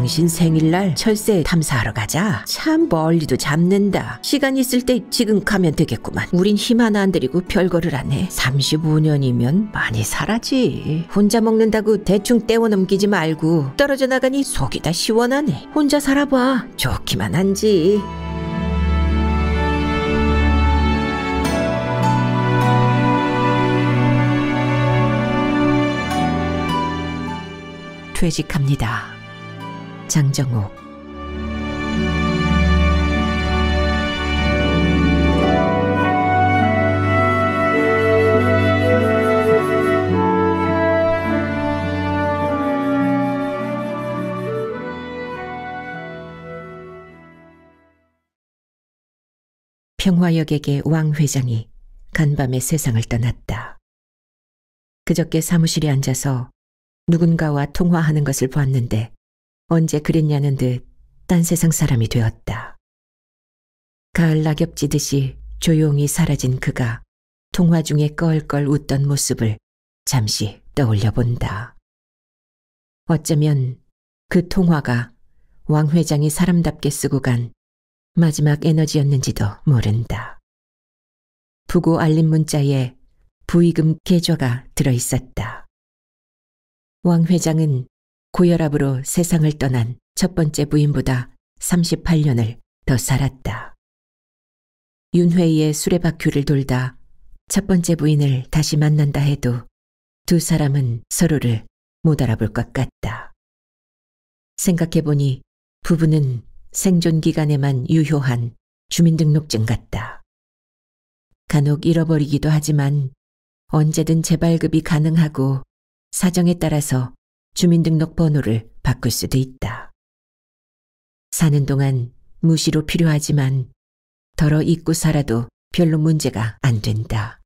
당신 생일날 철새 탐사하러 가자. 참 멀리도 잡는다. 시간 있을 때 지금 가면 되겠구만. 우린 힘 하나 안 들이고 별거를 안 해. 35년이면 많이 살았지. 혼자 먹는다고 대충 떼워넘기지 말고 떨어져 나가니 속이 다 시원하네. 혼자 살아봐. 좋기만 한지. 퇴직합니다. 장정옥. 평화역에게 왕 회장이 간밤에 세상을 떠났다. 그저께 사무실에 앉아서 누군가와 통화하는 것을 보았는데 언제 그랬냐는 듯 딴 세상 사람이 되었다. 가을 낙엽 지듯이 조용히 사라진 그가 통화 중에 껄껄 웃던 모습을 잠시 떠올려 본다. 어쩌면 그 통화가 왕 회장이 사람답게 쓰고 간 마지막 에너지였는지도 모른다. 부고 알림 문자에 부의금 계좌가 들어있었다. 왕 회장은 고혈압으로 세상을 떠난 첫 번째 부인보다 38년을 더 살았다. 윤회의의 수레바퀴를 돌다 첫 번째 부인을 다시 만난다 해도 두 사람은 서로를 못 알아볼 것 같다. 생각해보니 부부는 생존 기간에만 유효한 주민등록증 같다. 간혹 잃어버리기도 하지만 언제든 재발급이 가능하고 사정에 따라서 주민등록 번호를 바꿀 수도 있다. 사는 동안 무시로 필요하지만 덜어 잊고 살아도 별로 문제가 안 된다.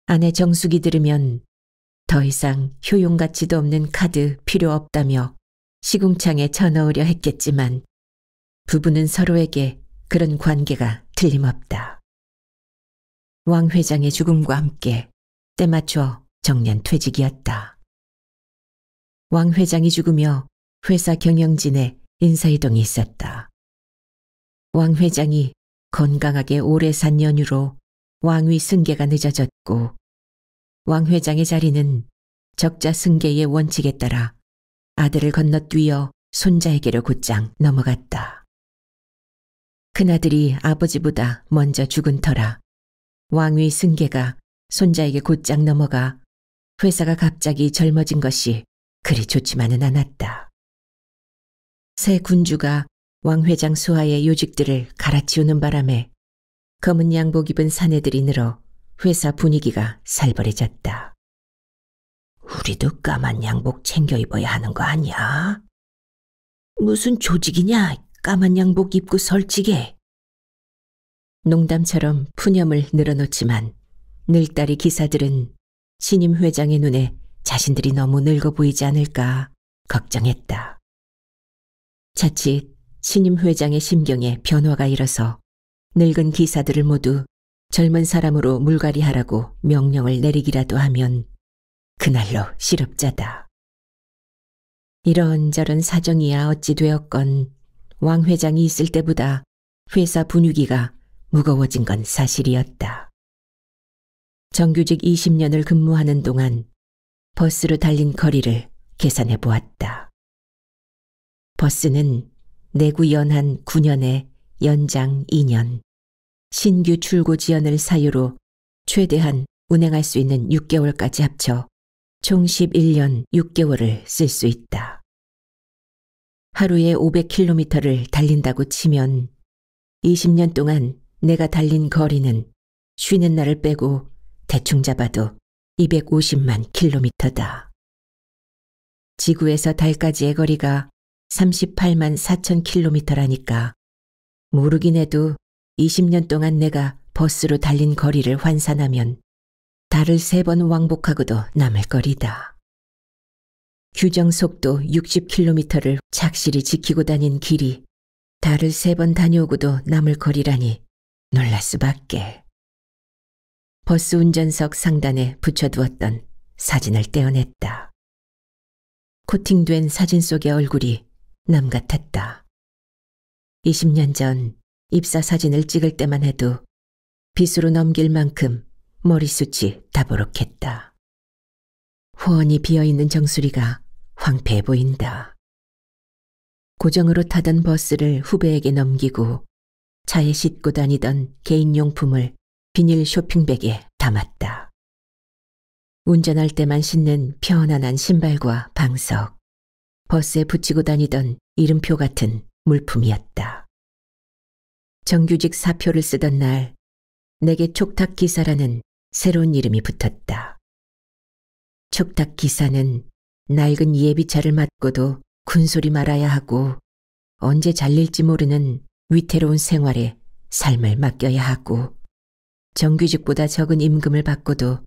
아내 정숙이 들으면 더 이상 효용가치도 없는 카드 필요 없다며 시궁창에 쳐넣으려 했겠지만 부부는 서로에게 그런 관계가 틀림없다. 왕 회장의 죽음과 함께 때맞춰 정년 퇴직이었다. 왕 회장이 죽으며 회사 경영진에 인사이동이 있었다. 왕 회장이 건강하게 오래 산 연유로 왕위 승계가 늦어졌고 왕 회장의 자리는 적자 승계의 원칙에 따라 아들을 건너뛰어 손자에게로 곧장 넘어갔다. 큰아들이 아버지보다 먼저 죽은 터라 왕위 승계가 손자에게 곧장 넘어가 회사가 갑자기 젊어진 것이 그리 좋지만은 않았다. 새 군주가 왕 회장 수하의 요직들을 갈아치우는 바람에 검은 양복 입은 사내들이 늘어 회사 분위기가 살벌해졌다. 우리도 까만 양복 챙겨 입어야 하는 거 아니야? 무슨 조직이냐, 까만 양복 입고 설치게. 농담처럼 푸념을 늘어놓지만 늘따리 기사들은 신임 회장의 눈에 자신들이 너무 늙어 보이지 않을까 걱정했다. 자칫 신임 회장의 심경에 변화가 일어서 늙은 기사들을 모두 젊은 사람으로 물갈이하라고 명령을 내리기라도 하면 그날로 실업자다. 이런저런 사정이야 어찌 되었건 왕 회장이 있을 때보다 회사 분위기가 무거워진 건 사실이었다. 정규직 20년을 근무하는 동안 버스로 달린 거리를 계산해 보았다. 버스는 내구 연한 9년에 연장 2년, 신규 출고 지연을 사유로 최대한 운행할 수 있는 6개월까지 합쳐 총 11년 6개월을 쓸 수 있다. 하루에 500km를 달린다고 치면 20년 동안 내가 달린 거리는 쉬는 날을 빼고 대충 잡아도 250만 킬로미터다. 지구에서 달까지의 거리가 38만 4천 킬로미터라니까 모르긴 해도 20년 동안 내가 버스로 달린 거리를 환산하면 달을 3번 왕복하고도 남을 거리다. 규정 속도 60km를 착실히 지키고 다닌 길이 달을 3번 다녀오고도 남을 거리라니 놀랄 수밖에. 버스 운전석 상단에 붙여두었던 사진을 떼어냈다. 코팅된 사진 속의 얼굴이 남 같았다. 20년 전 입사 사진을 찍을 때만 해도 빗으로 넘길 만큼 머리숱이 다부룩했다. 훤히 비어있는 정수리가 황폐해 보인다. 고정으로 타던 버스를 후배에게 넘기고 차에 싣고 다니던 개인용품을 비닐 쇼핑백에 담았다. 운전할 때만 신는 편안한 신발과 방석, 버스에 붙이고 다니던 이름표 같은 물품이었다. 정규직 사표를 쓰던 날 내게 촉탁기사라는 새로운 이름이 붙었다. 촉탁기사는 낡은 예비차를 맡고도 군소리 말아야 하고 언제 잘릴지 모르는 위태로운 생활에 삶을 맡겨야 하고 정규직보다 적은 임금을 받고도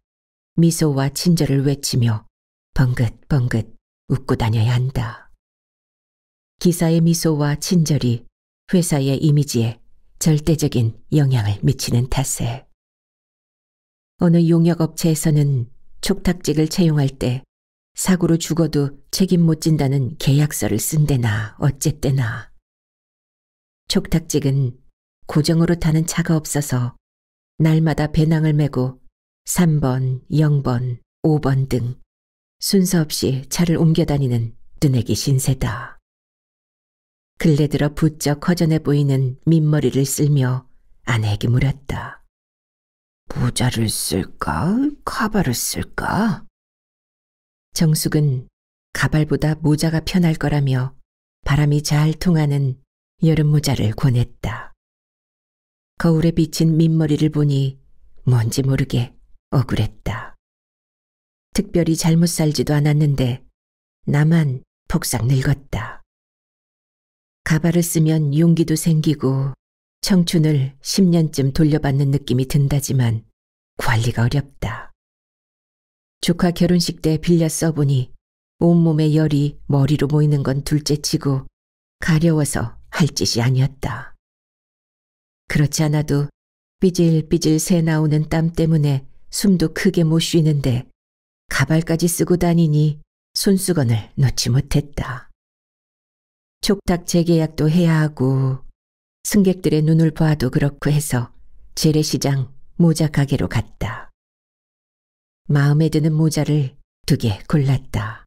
미소와 친절을 외치며 벙긋벙긋 웃고 다녀야 한다. 기사의 미소와 친절이 회사의 이미지에 절대적인 영향을 미치는 탓에 어느 용역업체에서는 촉탁직을 채용할 때 사고로 죽어도 책임 못 진다는 계약서를 쓴대나 어쨌대나. 촉탁직은 고정으로 타는 차가 없어서 날마다 배낭을 메고 3번, 0번, 5번 등 순서 없이 차를 옮겨 다니는 뜨내기 신세다. 근래 들어 부쩍 허전해 보이는 민머리를 쓸며 아내에게 물었다. 모자를 쓸까? 가발을 쓸까? 정숙은 가발보다 모자가 편할 거라며 바람이 잘 통하는 여름 모자를 권했다. 거울에 비친 민머리를 보니 뭔지 모르게 억울했다. 특별히 잘못 살지도 않았는데 나만 폭삭 늙었다. 가발을 쓰면 용기도 생기고 청춘을 10년쯤 돌려받는 느낌이 든다지만 관리가 어렵다. 조카 결혼식 때 빌려 써보니 온몸에 열이 머리로 모이는 건 둘째치고 가려워서 할 짓이 아니었다. 그렇지 않아도 삐질삐질 새 나오는 땀 때문에 숨도 크게 못 쉬는데 가발까지 쓰고 다니니 손수건을 놓지 못했다. 촉탁 재계약도 해야 하고 승객들의 눈을 봐도 그렇고 해서 재래시장 모자 가게로 갔다. 마음에 드는 모자를 2개 골랐다.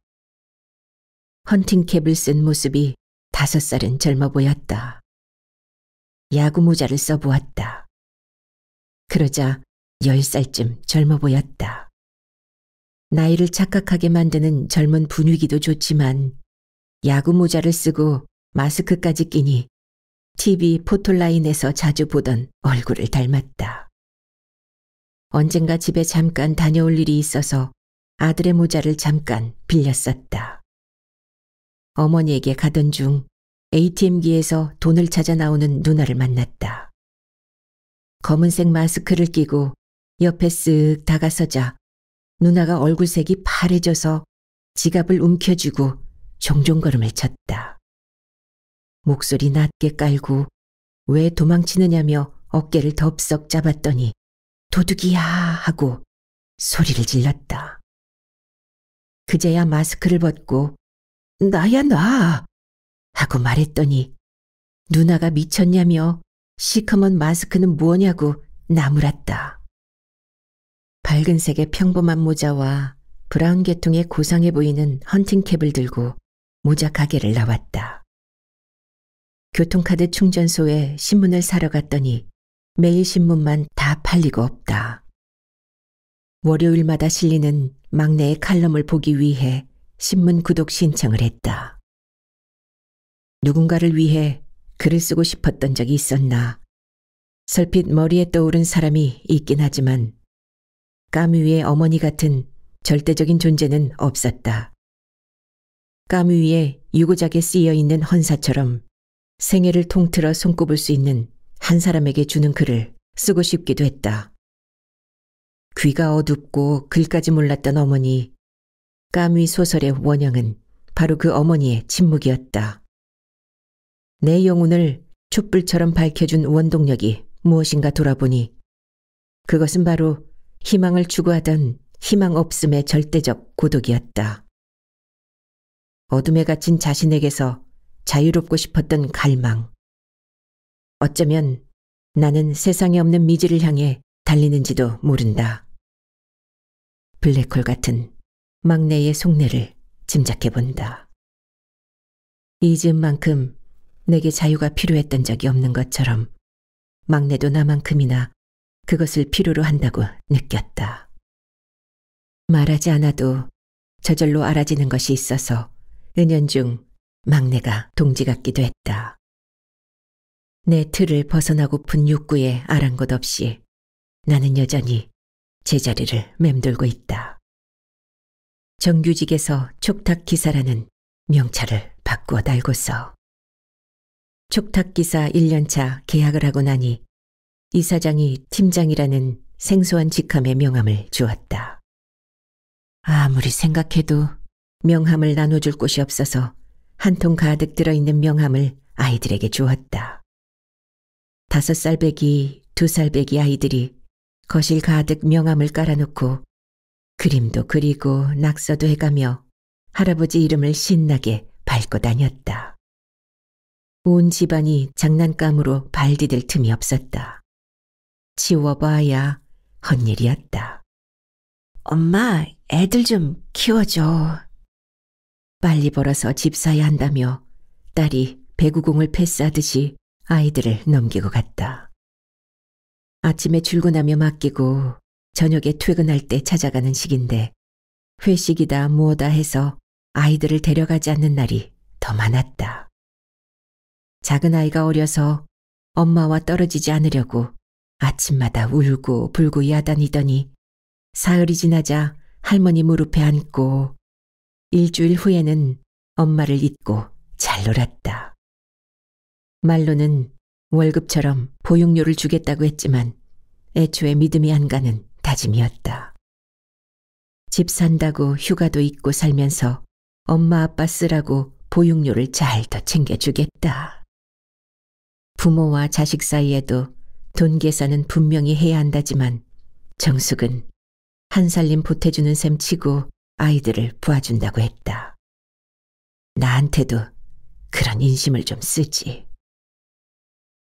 헌팅캡을 쓴 모습이 5살은 젊어 보였다. 야구 모자를 써보았다. 그러자 10살쯤 젊어 보였다. 나이를 착각하게 만드는 젊은 분위기도 좋지만 야구 모자를 쓰고 마스크까지 끼니 TV 포토라인에서 자주 보던 얼굴을 닮았다. 언젠가 집에 잠깐 다녀올 일이 있어서 아들의 모자를 잠깐 빌렸었다. 어머니에게 가던 중 ATM기에서 돈을 찾아 나오는 누나를 만났다. 검은색 마스크를 끼고 옆에 쓱 다가서자 누나가 얼굴색이 파래져서 지갑을 움켜쥐고 종종걸음을 쳤다. 목소리 낮게 깔고 왜 도망치느냐며 어깨를 덥석 잡았더니 도둑이야 하고 소리를 질렀다. 그제야 마스크를 벗고 나야 나 하고 말했더니 누나가 미쳤냐며 시커먼 마스크는 뭐냐고 나무랐다. 밝은색의 평범한 모자와 브라운 계통의 고상해 보이는 헌팅캡을 들고 모자 가게를 나왔다. 교통카드 충전소에 신문을 사러 갔더니 매일 신문만 다 팔리고 없다. 월요일마다 실리는 막내의 칼럼을 보기 위해 신문 구독 신청을 했다. 누군가를 위해 글을 쓰고 싶었던 적이 있었나. 설핏 머리에 떠오른 사람이 있긴 하지만 까뮤의 어머니 같은 절대적인 존재는 없었다. 까뮤의 유고작에 쓰여있는 헌사처럼 생애를 통틀어 손꼽을 수 있는 한 사람에게 주는 글을 쓰고 싶기도 했다. 귀가 어둡고 글까지 몰랐던 어머니, 까뮤 소설의 원형은 바로 그 어머니의 침묵이었다. 내 영혼을 촛불처럼 밝혀준 원동력이 무엇인가 돌아보니 그것은 바로 희망을 추구하던 희망 없음의 절대적 고독이었다. 어둠에 갇힌 자신에게서 자유롭고 싶었던 갈망. 어쩌면 나는 세상에 없는 미지를 향해 달리는지도 모른다. 블랙홀 같은 막내의 속내를 짐작해본다. 이 즈음만큼 내게 자유가 필요했던 적이 없는 것처럼 막내도 나만큼이나 그것을 필요로 한다고 느꼈다. 말하지 않아도 저절로 알아지는 것이 있어서 은연중 막내가 동지 같기도 했다. 내 틀을 벗어나고픈 욕구에 아랑곳 없이 나는 여전히 제자리를 맴돌고 있다. 정규직에서 촉탁기사라는 명찰을 바꾸어 달고서 촉탁기사 1년차 계약을 하고 나니 이사장이 팀장이라는 생소한 직함의 명함을 주었다. 아무리 생각해도 명함을 나눠줄 곳이 없어서 한 통 가득 들어있는 명함을 아이들에게 주었다. 5살 배기, 2살 배기 아이들이 거실 가득 명함을 깔아놓고 그림도 그리고 낙서도 해가며 할아버지 이름을 신나게 밟고 다녔다. 온 집안이 장난감으로 발디딜 틈이 없었다. 치워봐야 헛일이었다. 엄마, 애들 좀 키워줘. 빨리 벌어서 집 사야 한다며 딸이 배구공을 패스하듯이 아이들을 넘기고 갔다. 아침에 출근하며 맡기고 저녁에 퇴근할 때 찾아가는 시기인데 회식이다 뭐다 해서 아이들을 데려가지 않는 날이 더 많았다. 작은 아이가 어려서 엄마와 떨어지지 않으려고 아침마다 울고 불고 야단이더니 사흘이 지나자 할머니 무릎에 앉고 일주일 후에는 엄마를 잊고 잘 놀았다. 말로는 월급처럼 보육료를 주겠다고 했지만 애초에 믿음이 안 가는 다짐이었다. 집 산다고 휴가도 있고 살면서 엄마 아빠 쓰라고 보육료를 잘 더 챙겨주겠다. 부모와 자식 사이에도 돈 계산은 분명히 해야 한다지만 정숙은 한 살림 보태주는 셈 치고 아이들을 부아준다고 했다. 나한테도 그런 인심을 좀 쓰지.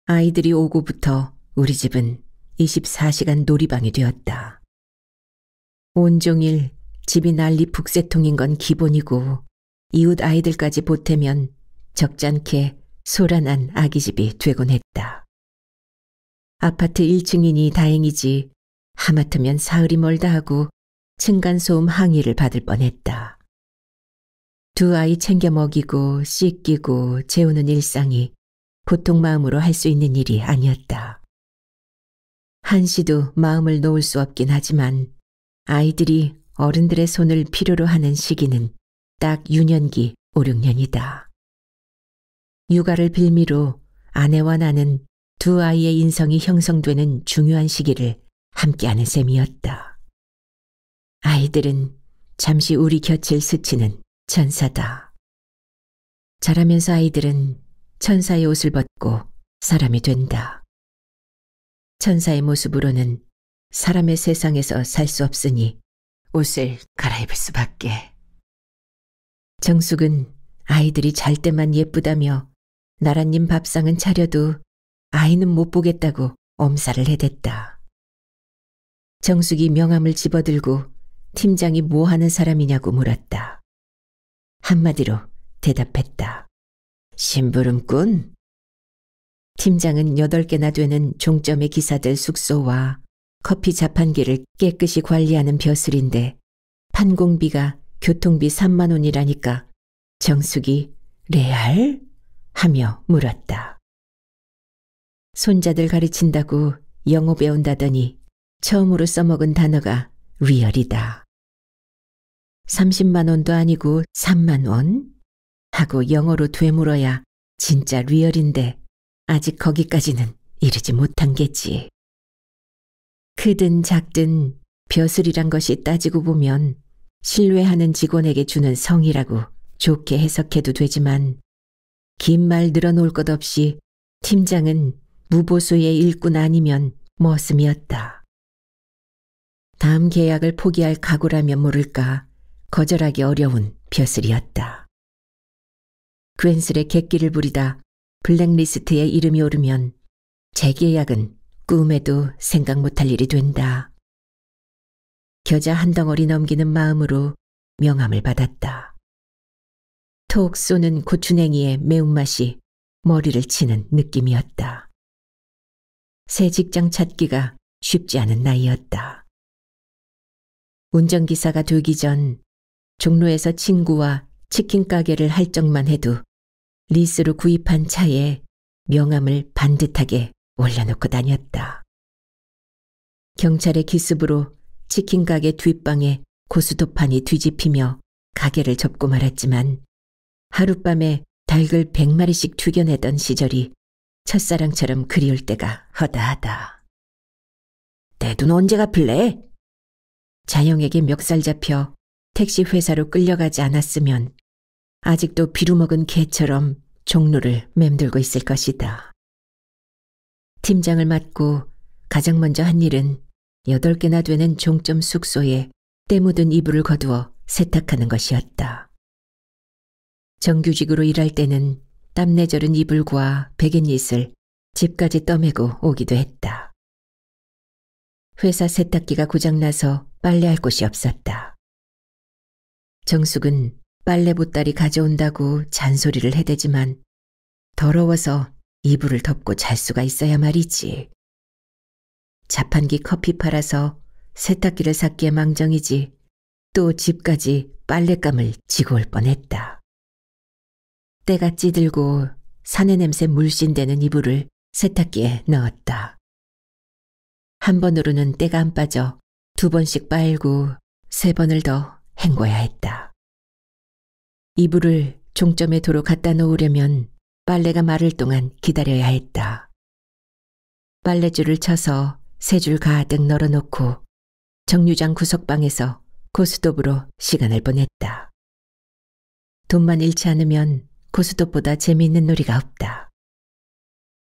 아이들이 오고부터 우리 집은 24시간 놀이방이 되었다. 온종일 집이 난리 북새통인 건 기본이고 이웃 아이들까지 보태면 적잖게 소란한 아기집이 되곤 했다. 아파트 1층이니 다행이지 하마터면 사흘이 멀다 하고 층간소음 항의를 받을 뻔했다. 두 아이 챙겨 먹이고 씻기고 재우는 일상이 보통 마음으로 할 수 있는 일이 아니었다. 한시도 마음을 놓을 수 없긴 하지만 아이들이 어른들의 손을 필요로 하는 시기는 딱 유년기 5, 6년이다. 육아를 빌미로 아내와 나는 두 아이의 인성이 형성되는 중요한 시기를 함께하는 셈이었다. 아이들은 잠시 우리 곁을 스치는 천사다. 자라면서 아이들은 천사의 옷을 벗고 사람이 된다. 천사의 모습으로는 사람의 세상에서 살 수 없으니 옷을 갈아입을 수밖에. 정숙은 아이들이 잘 때만 예쁘다며 나랏님 밥상은 차려도 아이는 못 보겠다고 엄살을 해댔다. 정숙이 명함을 집어들고 팀장이 뭐 하는 사람이냐고 물었다. 한마디로 대답했다. 심부름꾼? 팀장은 8개나 되는 종점의 기사들 숙소와 커피 자판기를 깨끗이 관리하는 벼슬인데 판공비가 교통비 3만 원이라니까 정숙이 레알? 하며 물었다. 손자들 가르친다고 영어 배운다더니 처음으로 써먹은 단어가 리얼이다. 30만 원도 아니고 3만 원? 하고 영어로 되물어야 진짜 리얼인데 아직 거기까지는 이르지 못한 게지. 크든 작든 벼슬이란 것이 따지고 보면 신뢰하는 직원에게 주는 성이라고 좋게 해석해도 되지만 긴 말 늘어놓을 것 없이 팀장은 무보수의 일꾼 아니면 머슴이었다. 다음 계약을 포기할 각오라면 모를까 거절하기 어려운 벼슬이었다. 괜스레 객기를 부리다 블랙리스트에 이름이 오르면 재계약은 꿈에도 생각 못할 일이 된다. 겨자 한 덩어리 넘기는 마음으로 명함을 받았다. 톡 쏘는 고추냉이의 매운맛이 머리를 치는 느낌이었다. 새 직장 찾기가 쉽지 않은 나이였다. 운전기사가 되기 전 종로에서 친구와 치킨 가게를 할 적만 해도 리스로 구입한 차에 명함을 반듯하게 올려놓고 다녔다. 경찰의 기습으로 치킨 가게 뒷방에 고스톱판이 뒤집히며 가게를 접고 말았지만 하룻밤에 닭을 100마리씩 튀겨내던 시절이 첫사랑처럼 그리울 때가 허다하다. 내 돈 언제 갚을래? 자영에게 멱살 잡혀 택시 회사로 끌려가지 않았으면 아직도 비루먹은 개처럼 종로를 맴돌고 있을 것이다. 팀장을 맡고 가장 먼저 한 일은 8개나 되는 종점 숙소에 때 묻은 이불을 거두어 세탁하는 것이었다. 정규직으로 일할 때는 땀내 저른 이불과 베갯잇을 집까지 떠매고 오기도 했다. 회사 세탁기가 고장나서 빨래할 곳이 없었다. 정숙은 빨래 보따리 가져온다고 잔소리를 해대지만 더러워서 이불을 덮고 잘 수가 있어야 말이지. 자판기 커피 팔아서 세탁기를 샀기에 망정이지 또 집까지 빨랫감을 지고 올 뻔했다. 때가 찌들고 사내 냄새 물씬대는 이불을 세탁기에 넣었다. 한 번으로는 때가 안 빠져 2번씩 빨고 3번을 더 헹궈야 했다. 이불을 종점에 도로 갖다 놓으려면 빨래가 마를 동안 기다려야 했다. 빨래줄을 쳐서 3줄 가득 널어놓고 정류장 구석방에서 고스톱으로 시간을 보냈다. 돈만 잃지 않으면 고스톱보다 재미있는 놀이가 없다.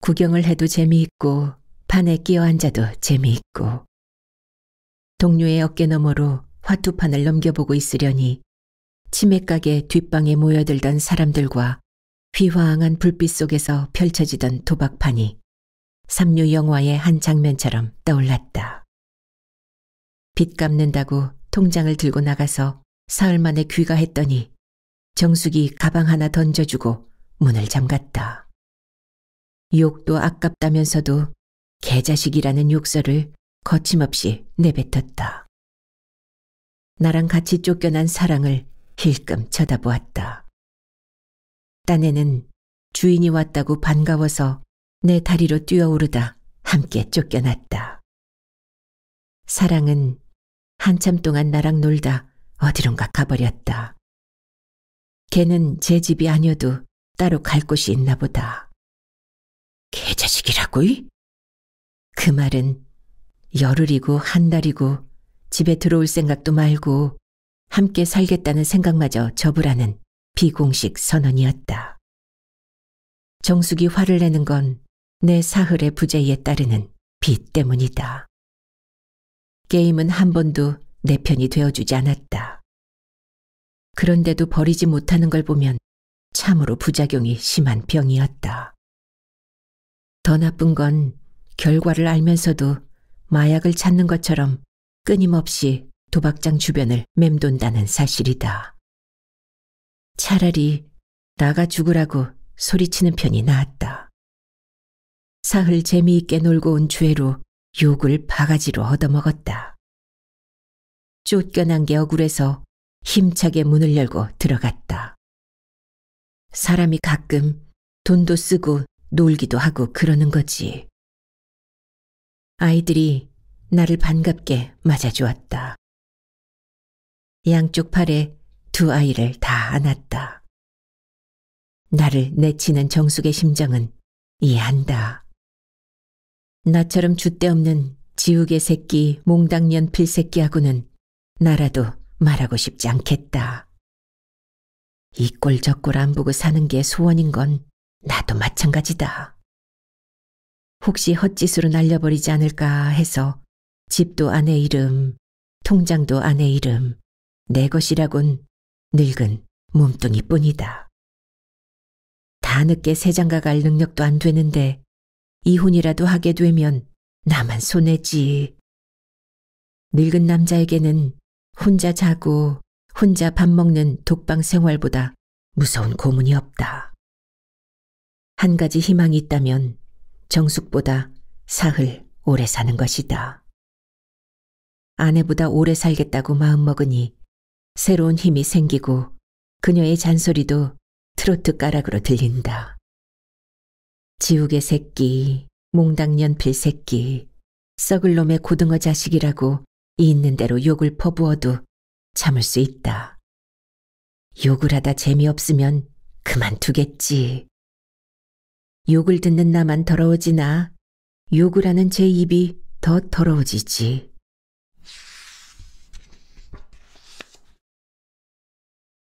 구경을 해도 재미있고 판에 끼어 앉아도 재미있고 동료의 어깨 너머로 화투판을 넘겨보고 있으려니 치맥가게 뒷방에 모여들던 사람들과 휘황한 불빛 속에서 펼쳐지던 도박판이 삼류 영화의 한 장면처럼 떠올랐다. 빚 갚는다고 통장을 들고 나가서 사흘 만에 귀가했더니 정숙이 가방 하나 던져주고 문을 잠갔다. 욕도 아깝다면서도 개자식이라는 욕설을 거침없이 내뱉었다. 나랑 같이 쫓겨난 사랑을 힐끔 쳐다보았다. 딴에는 주인이 왔다고 반가워서 내 다리로 뛰어오르다 함께 쫓겨났다. 사랑은 한참 동안 나랑 놀다 어디론가 가버렸다. 걔는 제 집이 아니어도 따로 갈 곳이 있나 보다. 개자식이라고? 그 말은 열흘이고 한 달이고 집에 들어올 생각도 말고 함께 살겠다는 생각마저 접으라는 비공식 선언이었다. 정숙이 화를 내는 건 내 사흘의 부재에 따르는 빚 때문이다. 게임은 한 번도 내 편이 되어주지 않았다. 그런데도 버리지 못하는 걸 보면 참으로 부작용이 심한 병이었다. 더 나쁜 건 결과를 알면서도 마약을 찾는 것처럼 끊임없이 도박장 주변을 맴돈다는 사실이다. 차라리 나가 죽으라고 소리치는 편이 나았다. 사흘 재미있게 놀고 온 죄로 욕을 바가지로 얻어먹었다. 쫓겨난 게 억울해서 힘차게 문을 열고 들어갔다. 사람이 가끔 돈도 쓰고 놀기도 하고 그러는 거지. 아이들이 나를 반갑게 맞아주었다. 양쪽 팔에 2 아이를 다 안았다. 나를 내치는 정숙의 심정은 이해한다. 나처럼 줏대없는 지우개 새끼 몽당년 필새끼하고는 나라도 말하고 싶지 않겠다. 이 꼴 저 꼴 안 보고 사는 게 소원인 건 나도 마찬가지다. 혹시 헛짓으로 날려버리지 않을까 해서 집도 아내 이름, 통장도 아내 이름, 내 것이라곤 늙은 몸뚱이뿐이다. 다 늦게 새장가 갈 능력도 안 되는데 이혼이라도 하게 되면 나만 손해지. 늙은 남자에게는 혼자 자고 혼자 밥 먹는 독방 생활보다 무서운 고문이 없다. 한 가지 희망이 있다면 정숙보다 사흘 오래 사는 것이다. 아내보다 오래 살겠다고 마음먹으니 새로운 힘이 생기고 그녀의 잔소리도 트로트 가락으로 들린다. 지우개 새끼, 몽당 연필 새끼, 썩을 놈의 고등어 자식이라고 있는 대로 욕을 퍼부어도 참을 수 있다. 욕을 하다 재미없으면 그만두겠지. 욕을 듣는 나만 더러워지나 욕을 하는 제 입이 더 더러워지지.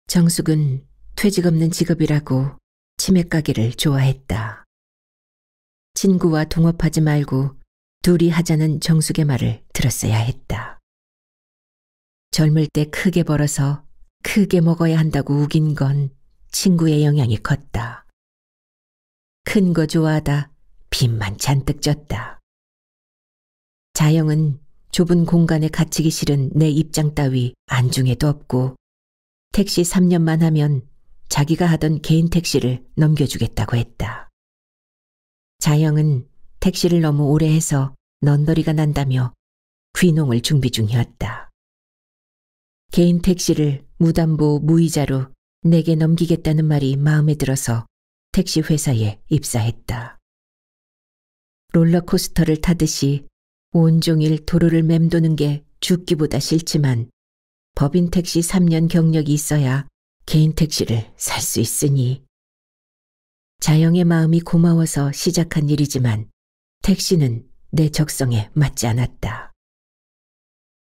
정숙은 퇴직 없는 직업이라고 치맥 가게를 좋아했다. 친구와 동업하지 말고 둘이 하자는 정숙의 말을 들었어야 했다. 젊을 때 크게 벌어서 크게 먹어야 한다고 우긴 건 친구의 영향이 컸다. 큰 거 좋아하다 빚만 잔뜩 졌다. 자영은 좁은 공간에 갇히기 싫은 내 입장 따위 안중에도 없고 택시 3년만 하면 자기가 하던 개인 택시를 넘겨주겠다고 했다. 자영은 택시를 너무 오래 해서 넌더리가 난다며 귀농을 준비 중이었다. 개인 택시를 무담보 무이자로 내게 넘기겠다는 말이 마음에 들어서 택시 회사에 입사했다. 롤러코스터를 타듯이 온종일 도로를 맴도는 게 죽기보다 싫지만 법인 택시 3년 경력이 있어야 개인 택시를 살 수 있으니 자영의 마음이 고마워서 시작한 일이지만 택시는 내 적성에 맞지 않았다.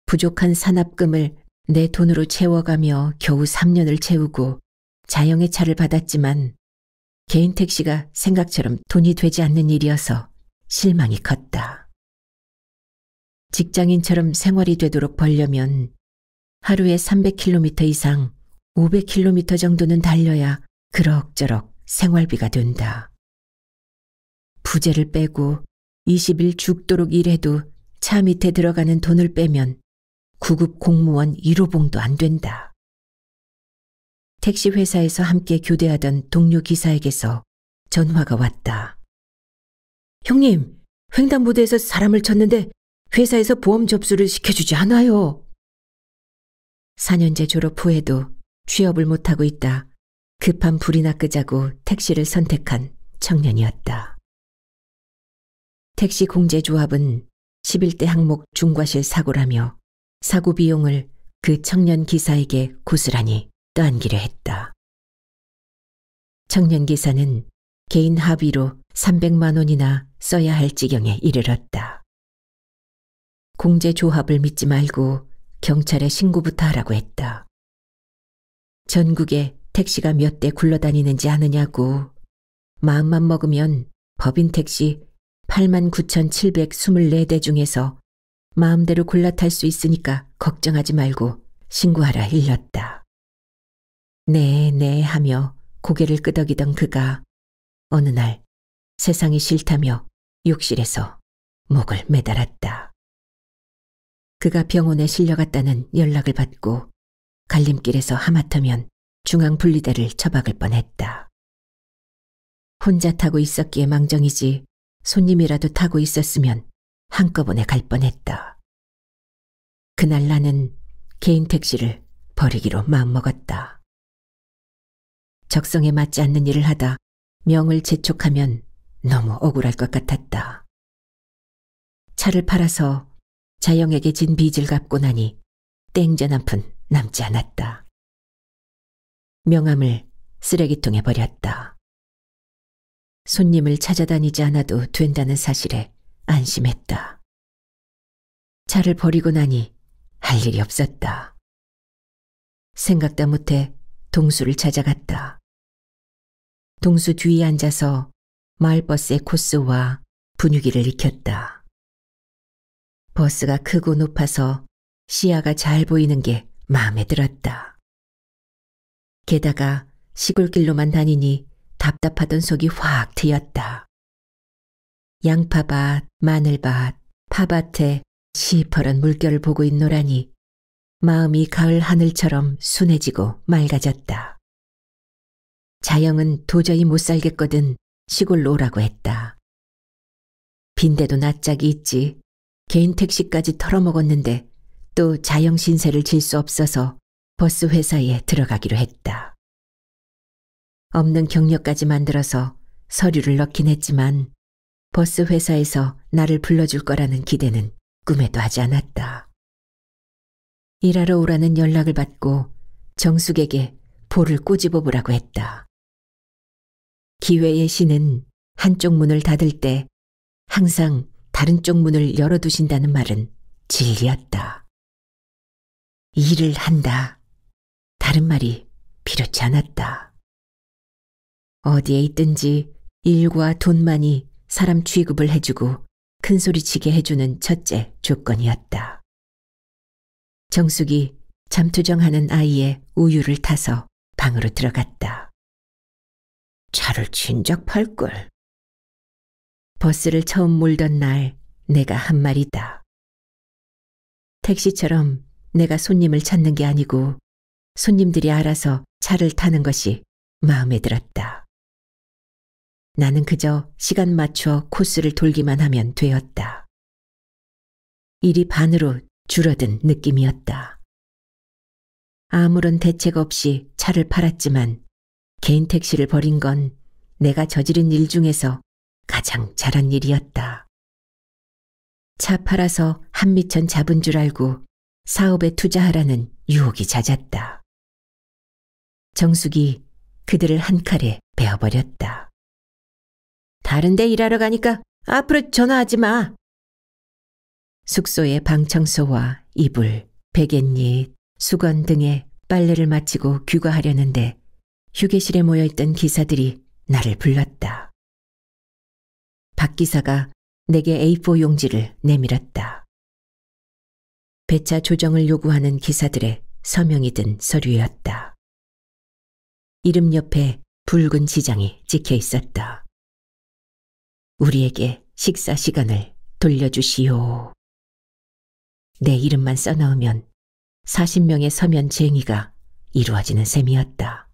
부족한 산업금을 내 돈으로 채워가며 겨우 3년을 채우고 자영의 차를 받았지만 개인 택시가 생각처럼 돈이 되지 않는 일이어서 실망이 컸다. 직장인처럼 생활이 되도록 벌려면 하루에 300km 이상 500km 정도는 달려야 그럭저럭 생활비가 된다. 부재를 빼고 20일 죽도록 일해도 차 밑에 들어가는 돈을 빼면 구급 공무원 1호봉도 안 된다. 택시 회사에서 함께 교대하던 동료 기사에게서 전화가 왔다. 형님, 횡단보도에서 사람을 쳤는데 회사에서 보험 접수를 시켜주지 않아요. 4년제 졸업 후에도 취업을 못하고 있다 급한 불이나 끄자고 택시를 선택한 청년이었다. 택시 공제조합은 11대 항목 중과실 사고라며 사고 비용을 그 청년 기사에게 고스란히 떠안기려 했다. 청년 기사는 개인 합의로 300만 원이나 써야 할 지경에 이르렀다. 공제조합을 믿지 말고 경찰에 신고부터 하라고 했다. 전국에 택시가 몇 대 굴러다니는지 아느냐고. 마음만 먹으면 법인 택시 89,724대 중에서 마음대로 골라 탈 수 있으니까 걱정하지 말고 신고하라 일렀다. 네 하며 고개를 끄덕이던 그가 어느 날 세상이 싫다며 욕실에서 목을 매달았다. 그가 병원에 실려갔다는 연락을 받고 갈림길에서 하마터면 중앙분리대를 처박을 뻔했다. 혼자 타고 있었기에 망정이지 손님이라도 타고 있었으면 한꺼번에 갈 뻔했다. 그날 나는 개인 택시를 버리기로 마음먹었다. 적성에 맞지 않는 일을 하다 명을 재촉하면 너무 억울할 것 같았다. 차를 팔아서 자영에게 진 빚을 갚고 나니 땡전 한 푼 남지 않았다. 명함을 쓰레기통에 버렸다. 손님을 찾아다니지 않아도 된다는 사실에 안심했다. 차를 버리고 나니 할 일이 없었다. 생각도 못해 동수를 찾아갔다. 동수 뒤에 앉아서 마을버스의 코스와 분위기를 익혔다. 버스가 크고 높아서 시야가 잘 보이는 게 마음에 들었다. 게다가 시골길로만 다니니 답답하던 속이 확 트였다. 양파밭, 마늘밭, 파밭에 시퍼런 물결을 보고 있노라니 마음이 가을 하늘처럼 순해지고 맑아졌다. 자영은 도저히 못 살겠거든 시골로 오라고 했다. 빈대도 낯짝이 있지. 개인 택시까지 털어먹었는데 또 자영 신세를 질 수 없어서 버스 회사에 들어가기로 했다. 없는 경력까지 만들어서 서류를 넣긴 했지만 버스 회사에서 나를 불러줄 거라는 기대는 꿈에도 하지 않았다. 일하러 오라는 연락을 받고 정숙에게 볼을 꼬집어 보라고 했다. 기회의 신은 한쪽 문을 닫을 때 항상 다른 쪽 문을 열어두신다는 말은 진리였다. 일을 한다. 다른 말이 필요치 않았다. 어디에 있든지 일과 돈만이 사람 취급을 해주고 큰소리치게 해주는 첫째 조건이었다. 정숙이 잠투정하는 아이의 우유를 타서 방으로 들어갔다. 차를 진작 팔걸. 버스를 처음 몰던 날 내가 한 말이다. 택시처럼 내가 손님을 찾는 게 아니고 손님들이 알아서 차를 타는 것이 마음에 들었다. 나는 그저 시간 맞춰 코스를 돌기만 하면 되었다. 일이 반으로 줄어든 느낌이었다. 아무런 대책 없이 차를 팔았지만 개인 택시를 벌인 건 내가 저지른 일 중에서 가장 잘한 일이었다. 차 팔아서 한미천 잡은 줄 알고 사업에 투자하라는 유혹이 잦았다. 정숙이 그들을 한 칼에 베어버렸다. 다른 데 일하러 가니까 앞으로 전화하지 마. 숙소의 방 청소와 이불, 베갯잎, 수건 등의 빨래를 마치고 귀가하려는데 휴게실에 모여있던 기사들이 나를 불렀다. 박 기사가 내게 A4 용지를 내밀었다. 배차 조정을 요구하는 기사들의 서명이 든 서류였다. 이름 옆에 붉은 지장이 찍혀 있었다. 우리에게 식사 시간을 돌려주시오. 내 이름만 써넣으면 40명의 서면 쟁의가 이루어지는 셈이었다.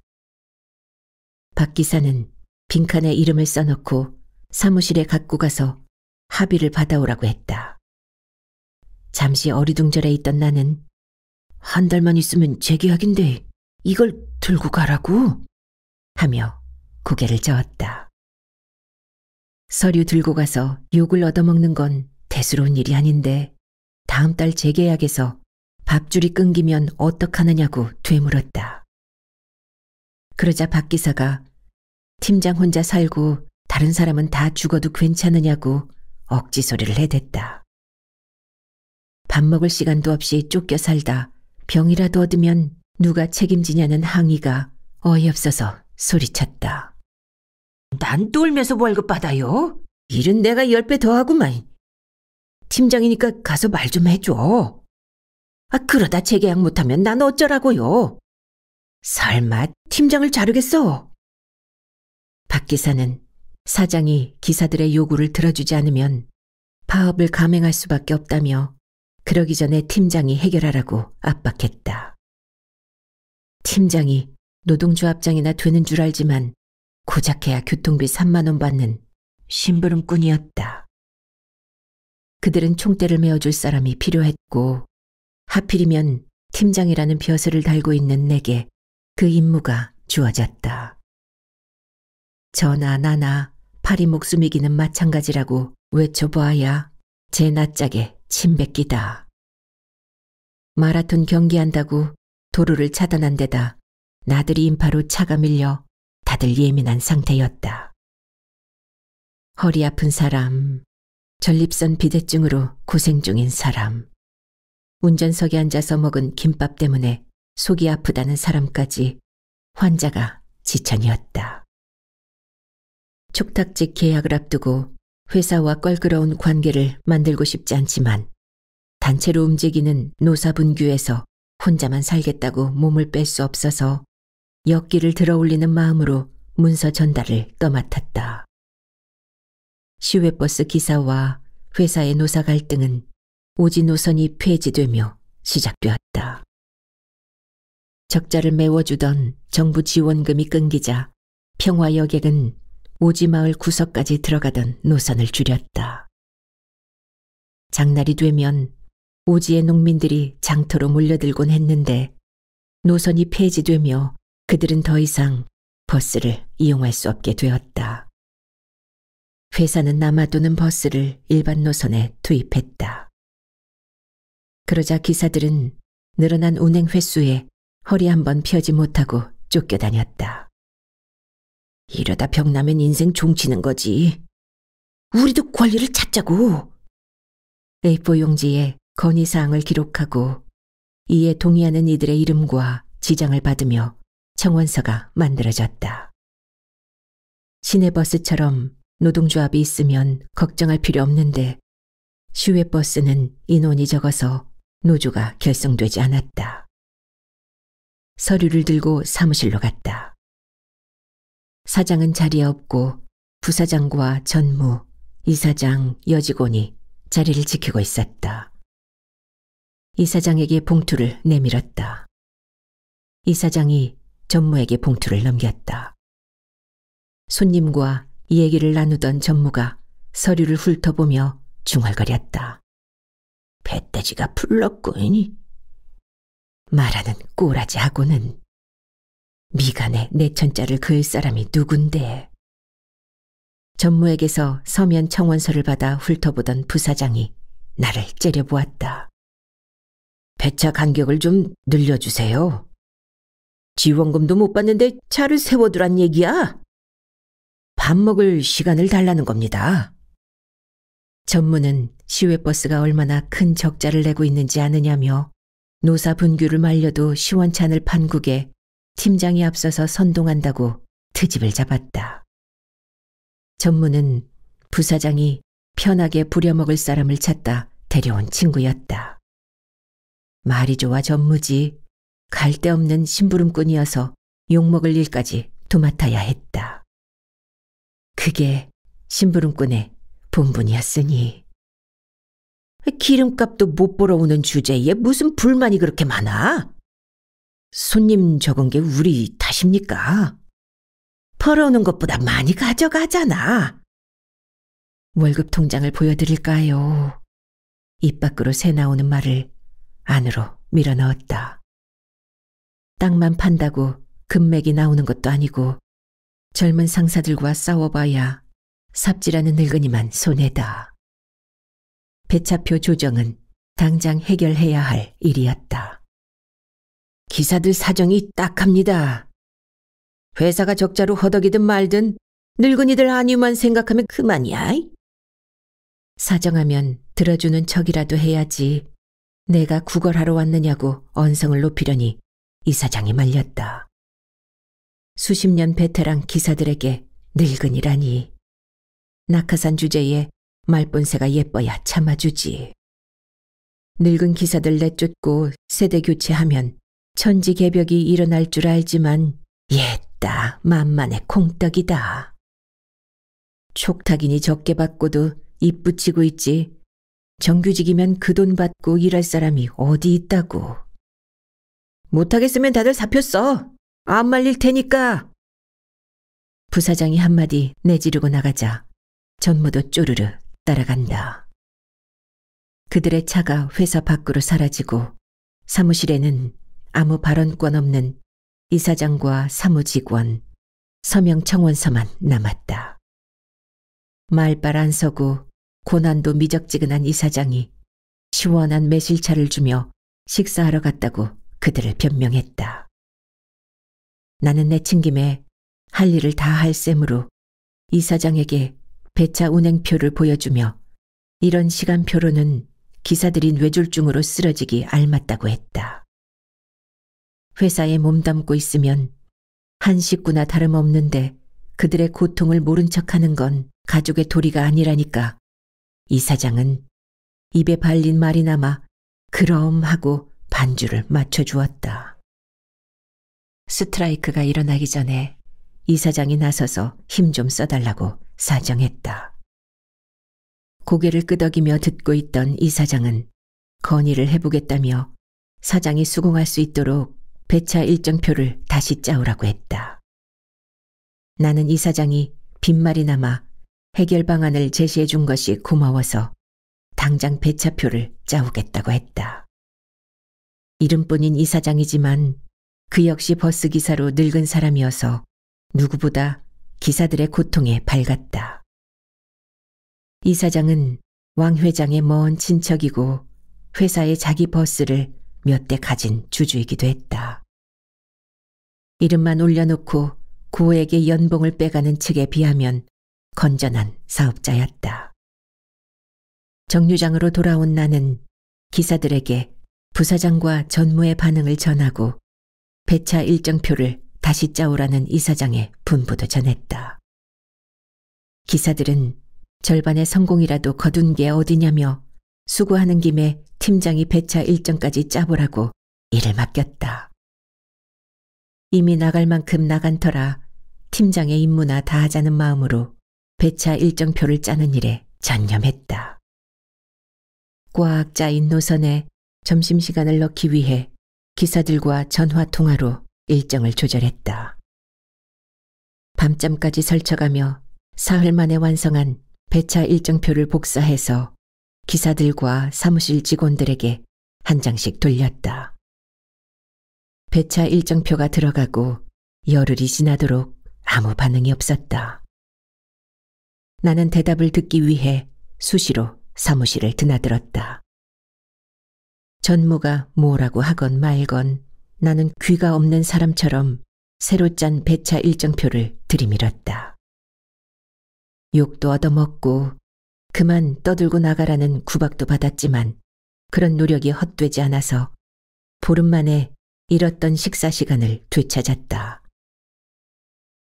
박 기사는 빈칸에 이름을 써넣고 사무실에 갖고 가서 합의를 받아오라고 했다. 잠시 어리둥절해 있던 나는 한 달만 있으면 재계약인데 이걸 들고 가라고? 하며 고개를 저었다. 서류 들고 가서 욕을 얻어먹는 건 대수로운 일이 아닌데 다음 달 재계약에서 밥줄이 끊기면 어떡하느냐고 되물었다. 그러자 박 기사가 팀장 혼자 살고 다른 사람은 다 죽어도 괜찮으냐고 억지 소리를 해댔다. 밥 먹을 시간도 없이 쫓겨 살다 병이라도 얻으면 누가 책임지냐는 항의가 어이없어서 소리쳤다. 난 또 울면서 월급 받아요? 일은 내가 10배 더 하구만. 팀장이니까 가서 말 좀 해줘. 그러다 재계약 못하면 난 어쩌라고요? 설마 팀장을 자르겠어? 박 기사는 사장이 기사들의 요구를 들어주지 않으면 파업을 감행할 수밖에 없다며 그러기 전에 팀장이 해결하라고 압박했다. 팀장이 노동조합장이나 되는 줄 알지만 고작해야 교통비 3만 원 받는 심부름꾼이었다. 그들은 총대를 메어줄 사람이 필요했고 하필이면 팀장이라는 벼슬을 달고 있는 내게 그 임무가 주어졌다. 저나 나나 파리 목숨이기는 마찬가지라고 외쳐보아야 제 낯짝에 침 뱉기다. 마라톤 경기한다고 도로를 차단한 데다 나들이 인파로 차가 밀려 다들 예민한 상태였다. 허리 아픈 사람, 전립선 비대증으로 고생 중인 사람, 운전석에 앉아서 먹은 김밥 때문에 속이 아프다는 사람까지 환자가 지천이었다. 촉탁직 계약을 앞두고 회사와 껄끄러운 관계를 만들고 싶지 않지만 단체로 움직이는 노사분규에서 혼자만 살겠다고 몸을 뺄 수 없어서 역기를 들어올리는 마음으로 문서 전달을 떠맡았다. 시외버스 기사와 회사의 노사 갈등은 오지 노선이 폐지되며 시작되었다. 적자를 메워주던 정부 지원금이 끊기자 평화 여객은 오지 마을 구석까지 들어가던 노선을 줄였다. 장날이 되면 오지의 농민들이 장터로 몰려들곤 했는데 노선이 폐지되며 그들은 더 이상 버스를 이용할 수 없게 되었다. 회사는 남아도는 버스를 일반 노선에 투입했다. 그러자 기사들은 늘어난 운행 횟수에 허리 한번 펴지 못하고 쫓겨다녔다. 이러다 병나면 인생 종치는 거지. 우리도 권리를 찾자고. A4 용지에 건의사항을 기록하고 이에 동의하는 이들의 이름과 지장을 받으며 청원서가 만들어졌다. 시내버스처럼 노동조합이 있으면 걱정할 필요 없는데 시외버스는 인원이 적어서 노조가 결성되지 않았다. 서류를 들고 사무실로 갔다. 사장은 자리에 없고 부사장과 전무, 이사장, 여직원이 자리를 지키고 있었다. 이사장에게 봉투를 내밀었다. 이사장이 전무에게 봉투를 넘겼다. 손님과 이 얘기를 나누던 전무가 서류를 훑어보며 중얼거렸다. 배돼지가 풀렀군. 말하는 꼬라지하고는 미간에 내천자를 그을 사람이 누군데. 전무에게서 서면 청원서를 받아 훑어보던 부사장이 나를 째려보았다. 배차 간격을 좀 늘려주세요. 지원금도 못 받는데 차를 세워두란 얘기야? 밥 먹을 시간을 달라는 겁니다. 전무는 시외버스가 얼마나 큰 적자를 내고 있는지 아느냐며 노사 분규를 말려도 시원찮을 판국에 팀장이 앞서서 선동한다고 트집을 잡았다. 전무는 부사장이 편하게 부려먹을 사람을 찾다 데려온 친구였다. 말이 좋아 전무지 갈데없는 심부름꾼이어서 욕먹을 일까지 도맡아야 했다. 그게 심부름꾼의 본분이었으니. 기름값도 못 벌어오는 주제에 무슨 불만이 그렇게 많아? 손님 적은 게 우리 탓입니까? 벌어오는 것보다 많이 가져가잖아. 월급 통장을 보여드릴까요? 입 밖으로 새 나오는 말을 안으로 밀어넣었다. 땅만 판다고 금맥이 나오는 것도 아니고 젊은 상사들과 싸워봐야 삽질하는 늙은이만 손해다. 배차표 조정은 당장 해결해야 할 일이었다. 기사들 사정이 딱합니다. 회사가 적자로 허덕이든 말든 늙은이들 안위만 생각하면 그만이야. 사정하면 들어주는 척이라도 해야지. 내가 구걸하러 왔느냐고 언성을 높이려니 이사장이 말렸다. 수십 년 베테랑 기사들에게 늙은이라니. 낙하산 주제에 말본새가 예뻐야 참아주지. 늙은 기사들 내쫓고 세대 교체하면 천지개벽이 일어날 줄 알지만 옛다 만만의 콩떡이다. 촉탁이니 적게 받고도 입 붙이고 있지. 정규직이면 그 돈 받고 일할 사람이 어디 있다고. 못하겠으면 다들 사표 써. 안 말릴 테니까. 부사장이 한마디 내지르고 나가자 전무도 쪼르르 따라간다. 그들의 차가 회사 밖으로 사라지고 사무실에는 아무 발언권 없는 이사장과 사무직원, 서명 청원서만 남았다. 말발 안 서고 고난도 미적지근한 이사장이 시원한 매실차를 주며 식사하러 갔다고 그들을 변명했다. 나는 내친 김에 할 일을 다 할 셈으로 이사장에게 배차 운행표를 보여주며 이런 시간표로는 기사들이 뇌졸중으로 쓰러지기 알맞다고 했다. 회사에 몸담고 있으면 한 식구나 다름없는데 그들의 고통을 모른 척하는 건 가족의 도리가 아니라니까 이사장은 입에 발린 말이나마 그럼 하고 반주를 맞춰주었다. 스트라이크가 일어나기 전에 이사장이 나서서 힘 좀 써달라고 사정했다. 고개를 끄덕이며 듣고 있던 이사장은 건의를 해보겠다며 사장이 수긍할 수 있도록 배차 일정표를 다시 짜오라고 했다. 나는 이사장이 빈말이나마 해결 방안을 제시해 준 것이 고마워서 당장 배차표를 짜오겠다고 했다. 이름뿐인 이사장이지만 그 역시 버스 기사로 늙은 사람이어서 누구보다 기사들의 고통에 밝았다. 이사장은 왕 회장의 먼 친척이고 회사에 자기 버스를 몇 대 가진 주주이기도 했다. 이름만 올려놓고 고에게 연봉을 빼가는 측에 비하면 건전한 사업자였다. 정류장으로 돌아온 나는 기사들에게 부사장과 전무의 반응을 전하고 배차 일정표를 다시 짜오라는 이사장의 분부도 전했다. 기사들은 절반의 성공이라도 거둔 게 어디냐며 수고하는 김에 팀장이 배차 일정까지 짜보라고 일을 맡겼다. 이미 나갈 만큼 나간 터라 팀장의 임무나 다하자는 마음으로 배차 일정표를 짜는 일에 전념했다. 꽉 짜인 노선에 점심시간을 넣기 위해 기사들과 전화통화로 일정을 조절했다. 밤잠까지 설쳐가며 사흘 만에 완성한 배차 일정표를 복사해서 기사들과 사무실 직원들에게 한 장씩 돌렸다. 배차 일정표가 들어가고 열흘이 지나도록 아무 반응이 없었다. 나는 대답을 듣기 위해 수시로 사무실을 드나들었다. 전무가 뭐라고 하건 말건 나는 귀가 없는 사람처럼 새로 짠 배차 일정표를 들이밀었다. 욕도 얻어먹고 그만 떠들고 나가라는 구박도 받았지만 그런 노력이 헛되지 않아서 보름 만에 잃었던 식사 시간을 되찾았다.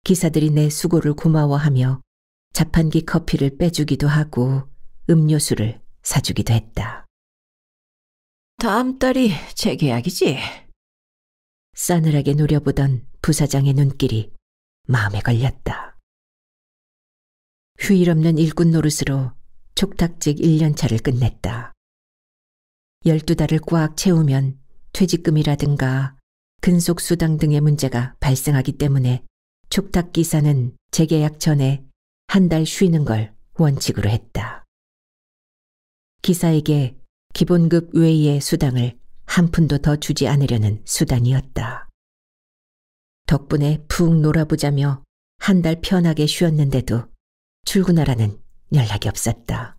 기사들이 내 수고를 고마워하며 자판기 커피를 빼주기도 하고 음료수를 사주기도 했다. 다음 달이 재계약이지? 싸늘하게 노려보던 부사장의 눈길이 마음에 걸렸다. 휴일 없는 일꾼 노릇으로 촉탁직 1년차를 끝냈다. 12달을 꽉 채우면 퇴직금이라든가 근속수당 등의 문제가 발생하기 때문에 촉탁기사는 재계약 전에 한 달 쉬는 걸 원칙으로 했다. 기사에게 기본급 외의 수당을 한 푼도 더 주지 않으려는 수단이었다. 덕분에 푹 놀아보자며 한 달 편하게 쉬었는데도 출근하라는 연락이 없었다.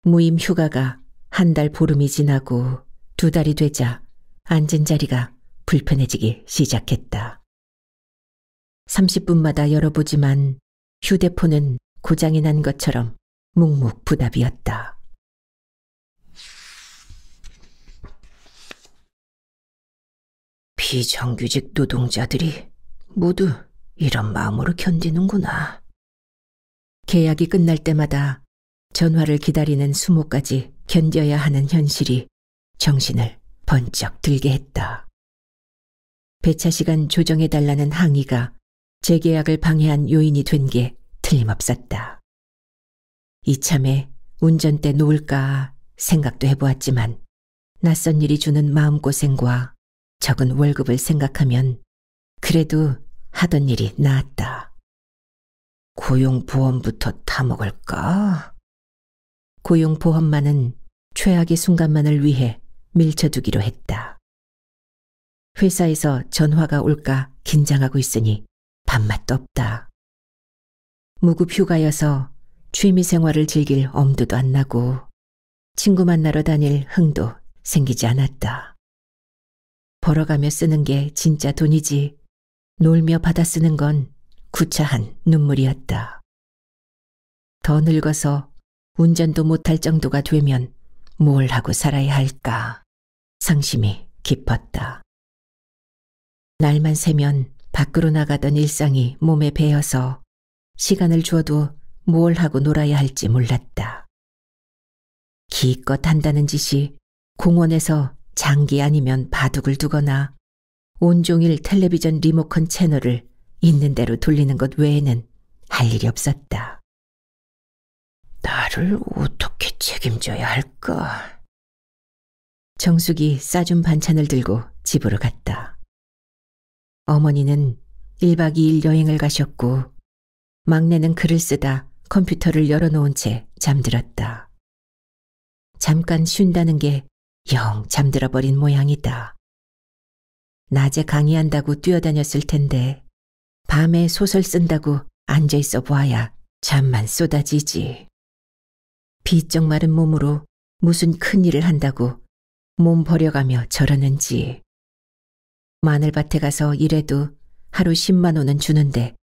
무임 휴가가 한 달 보름이 지나고 2달이 되자 앉은 자리가 불편해지기 시작했다. 30분마다 열어보지만 휴대폰은 고장이 난 것처럼 묵묵부답이었다. 비정규직 노동자들이 모두 이런 마음으로 견디는구나. 계약이 끝날 때마다 전화를 기다리는 수모까지 견뎌야 하는 현실이 정신을 번쩍 들게 했다. 배차 시간 조정해달라는 항의가 재계약을 방해한 요인이 된 게 틀림없었다. 이참에 운전대 놓을까 생각도 해보았지만 낯선 일이 주는 마음고생과 적은 월급을 생각하면 그래도 하던 일이 나았다. 고용보험부터 타먹을까? 고용보험만은 최악의 순간만을 위해 밀쳐두기로 했다. 회사에서 전화가 올까 긴장하고 있으니 밥맛도 없다. 무급 휴가여서 취미생활을 즐길 엄두도 안 나고 친구 만나러 다닐 흥도 생기지 않았다. 벌어가며 쓰는 게 진짜 돈이지 놀며 받아 쓰는 건 구차한 눈물이었다. 더 늙어서 운전도 못할 정도가 되면 뭘 하고 살아야 할까 상심이 깊었다. 날만 새면 밖으로 나가던 일상이 몸에 배어서 시간을 주어도 뭘 하고 놀아야 할지 몰랐다. 기껏 한다는 짓이 공원에서 장기 아니면 바둑을 두거나 온종일 텔레비전 리모컨 채널을 있는 대로 돌리는 것 외에는 할 일이 없었다. 나를 어떻게 책임져야 할까? 정숙이 싸준 반찬을 들고 집으로 갔다. 어머니는 1박 2일 여행을 가셨고 막내는 글을 쓰다 컴퓨터를 열어놓은 채 잠들었다. 잠깐 쉰다는 게 영 잠들어버린 모양이다. 낮에 강의한다고 뛰어다녔을 텐데 밤에 소설 쓴다고 앉아있어 보아야 잠만 쏟아지지. 비쩍 마른 몸으로 무슨 큰일을 한다고 몸 버려가며 저러는지. 마늘밭에 가서 일해도 하루 10만 원은 주는데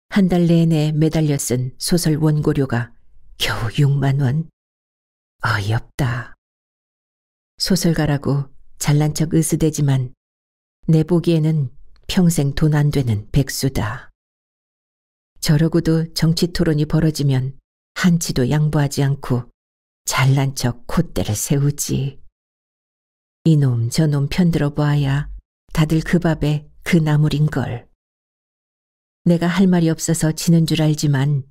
한 달 내내 매달려 쓴 소설 원고료가 겨우 6만 원. 어이없다. 소설가라고 잘난 척 으스대지만 내 보기에는 평생 돈 안 되는 백수다. 저러고도 정치 토론이 벌어지면 한치도 양보하지 않고 잘난 척 콧대를 세우지. 이놈 저놈 편들어 보아야 다들 그 밥에 그 나물인걸. 내가 할 말이 없어서 지는 줄 알지만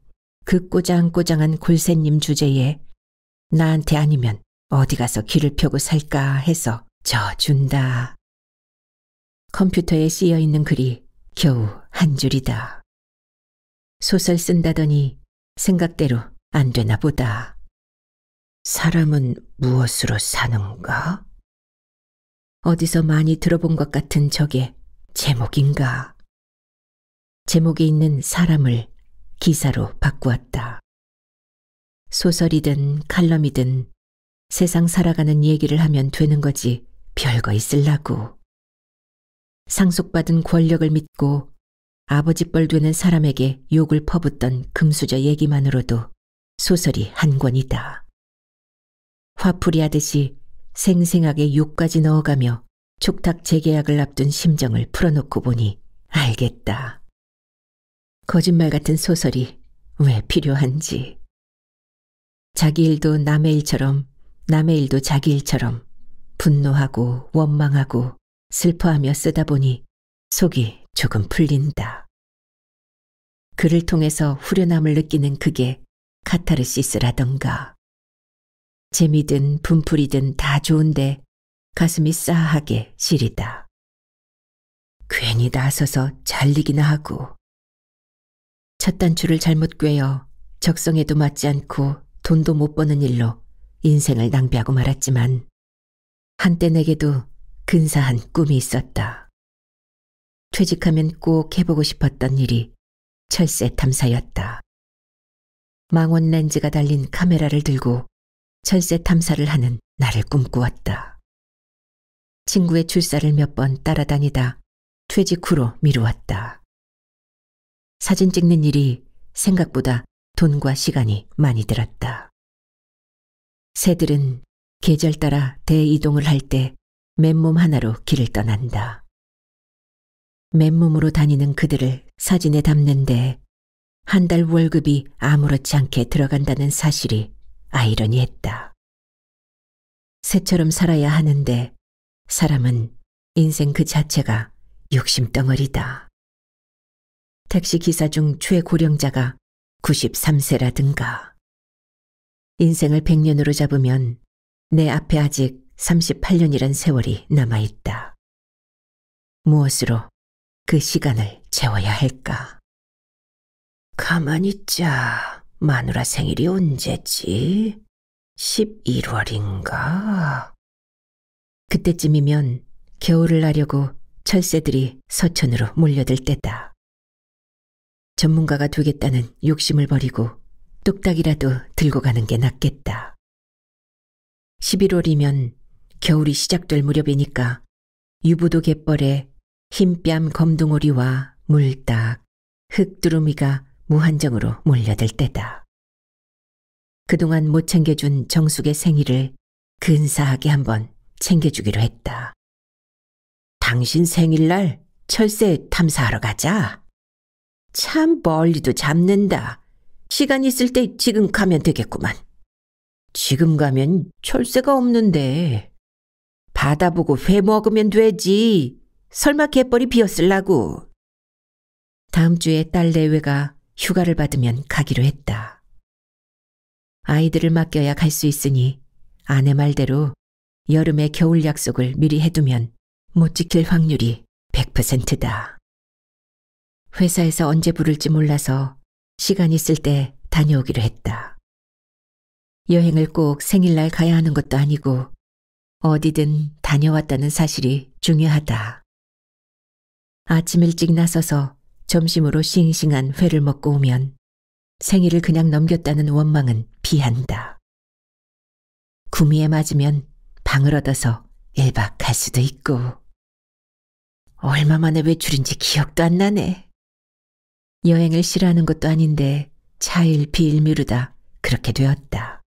그 꼬장꼬장한 골새님 주제에 나한테 아니면 어디 가서 길을 펴고 살까 해서 져준다. 컴퓨터에 쓰여있는 글이 겨우 한 줄이다. 소설 쓴다더니 생각대로 안 되나 보다. 사람은 무엇으로 사는가? 어디서 많이 들어본 것 같은 저게 제목인가? 제목에 있는 사람을 기사로 바꾸었다. 소설이든 칼럼이든 세상 살아가는 얘기를 하면 되는 거지 별거 있을라고. 상속받은 권력을 믿고 아버지 뻘 되는 사람에게 욕을 퍼붓던 금수저 얘기만으로도 소설이 한 권이다. 화풀이 하듯이 생생하게 욕까지 넣어가며 촉탁 재계약을 앞둔 심정을 풀어놓고 보니 알겠다. 거짓말 같은 소설이 왜 필요한지. 자기 일도 남의 일처럼 남의 일도 자기 일처럼 분노하고 원망하고 슬퍼하며 쓰다 보니 속이 조금 풀린다. 글을 통해서 후련함을 느끼는 그게 카타르시스라던가. 재미든 분풀이든 다 좋은데 가슴이 싸하게 시리다. 괜히 나서서 잘리기나 하고. 첫 단추를 잘못 꿰어 적성에도 맞지 않고 돈도 못 버는 일로 인생을 낭비하고 말았지만 한때 내게도 근사한 꿈이 있었다. 퇴직하면 꼭 해보고 싶었던 일이 철새 탐사였다. 망원 렌즈가 달린 카메라를 들고 철새 탐사를 하는 나를 꿈꾸었다. 친구의 출사를 몇 번 따라다니다 퇴직 후로 미루었다. 사진 찍는 일이 생각보다 돈과 시간이 많이 들었다. 새들은 계절 따라 대이동을 할 때 맨몸 하나로 길을 떠난다. 맨몸으로 다니는 그들을 사진에 담는데 한 달 월급이 아무렇지 않게 들어간다는 사실이 아이러니했다. 새처럼 살아야 하는데 사람은 인생 그 자체가 욕심덩어리다. 택시기사 중 최고령자가 93세라든가. 인생을 100년으로 잡으면 내 앞에 아직 38년이란 세월이 남아있다. 무엇으로 그 시간을 채워야 할까? 가만히 있자. 마누라 생일이 언제지? 11월인가? 그때쯤이면 겨울을 나려고 철새들이 서천으로 몰려들 때다. 전문가가 되겠다는 욕심을 버리고 뚝딱이라도 들고 가는 게 낫겠다. 11월이면 겨울이 시작될 무렵이니까 유부도 갯벌에 흰뺨 검둥오리와 물닭, 흑두루미가 무한정으로 몰려들 때다. 그동안 못 챙겨준 정숙의 생일을 근사하게 한번 챙겨주기로 했다. 당신 생일날 철새 탐사하러 가자. 참 멀리도 잡는다. 시간 있을 때 지금 가면 되겠구만. 지금 가면 철새가 없는데. 바다 보고 회 먹으면 되지. 설마 갯벌이 비었을라고. 다음 주에 딸 내외가 휴가를 받으면 가기로 했다. 아이들을 맡겨야 갈 수 있으니 아내 말대로 여름에 겨울 약속을 미리 해두면 못 지킬 확률이 100%다. 회사에서 언제 부를지 몰라서 시간 있을 때 다녀오기로 했다. 여행을 꼭 생일날 가야 하는 것도 아니고 어디든 다녀왔다는 사실이 중요하다. 아침 일찍 나서서 점심으로 싱싱한 회를 먹고 오면 생일을 그냥 넘겼다는 원망은 비한다. 구미에 맞으면 방을 얻어서 1박 갈 수도 있고. 얼마 만에 외출인지 기억도 안 나네. 여행을 싫어하는 것도 아닌데 차일 비일 미루다 그렇게 되었다.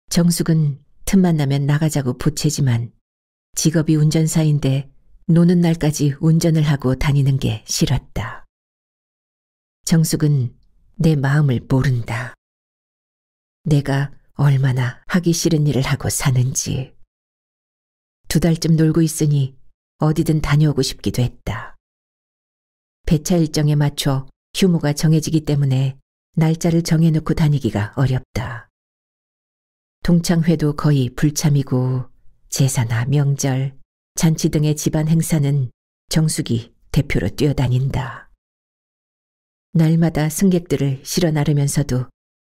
정숙은 틈만 나면 나가자고 보채지만 직업이 운전사인데 노는 날까지 운전을 하고 다니는 게 싫었다. 정숙은 내 마음을 모른다. 내가 얼마나 하기 싫은 일을 하고 사는지. 2달쯤 놀고 있으니 어디든 다녀오고 싶기도 했다. 배차 일정에 맞춰 휴무가 정해지기 때문에 날짜를 정해놓고 다니기가 어렵다. 동창회도 거의 불참이고 제사나 명절, 잔치 등의 집안 행사는 정숙이 대표로 뛰어다닌다. 날마다 승객들을 실어 나르면서도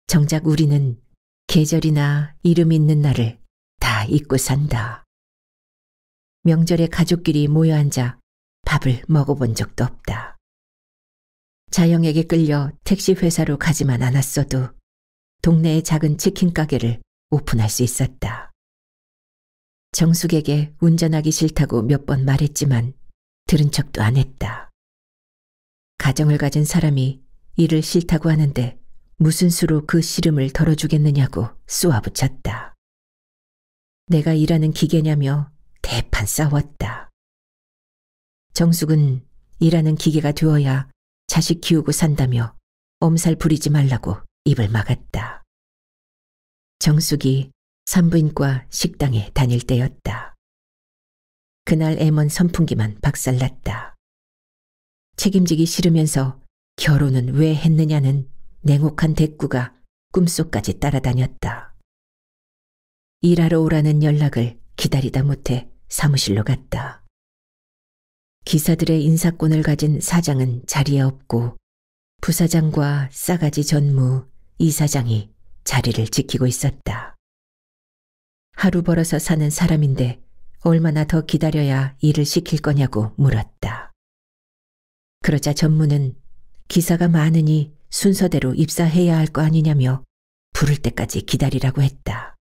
정작 우리는 계절이나 이름 있는 날을 다 잊고 산다. 명절에 가족끼리 모여 앉아 밥을 먹어본 적도 없다. 자영에게 끌려 택시 회사로 가지만 않았어도 동네의 작은 치킨 가게를 오픈할 수 있었다. 정숙에게 운전하기 싫다고 몇 번 말했지만 들은 척도 안 했다. 가정을 가진 사람이 일을 싫다고 하는데 무슨 수로 그 싫음을 덜어주겠느냐고 쏘아붙였다. 내가 일하는 기계냐며 대판 싸웠다. 정숙은 일하는 기계가 되어야 자식 키우고 산다며 엄살 부리지 말라고 입을 막았다. 정숙이 산부인과 식당에 다닐 때였다. 그날 M1 선풍기만 박살났다. 책임지기 싫으면서 결혼은 왜 했느냐는 냉혹한 대꾸가 꿈속까지 따라다녔다. 일하러 오라는 연락을 기다리다 못해 사무실로 갔다. 기사들의 인사권을 가진 사장은 자리에 없고 부사장과 싸가지 전무, 이사장이 자리를 지키고 있었다. 하루 벌어서 사는 사람인데 얼마나 더 기다려야 일을 시킬 거냐고 물었다. 그러자 전무는 기사가 많으니 순서대로 입사해야 할 거 아니냐며 부를 때까지 기다리라고 했다.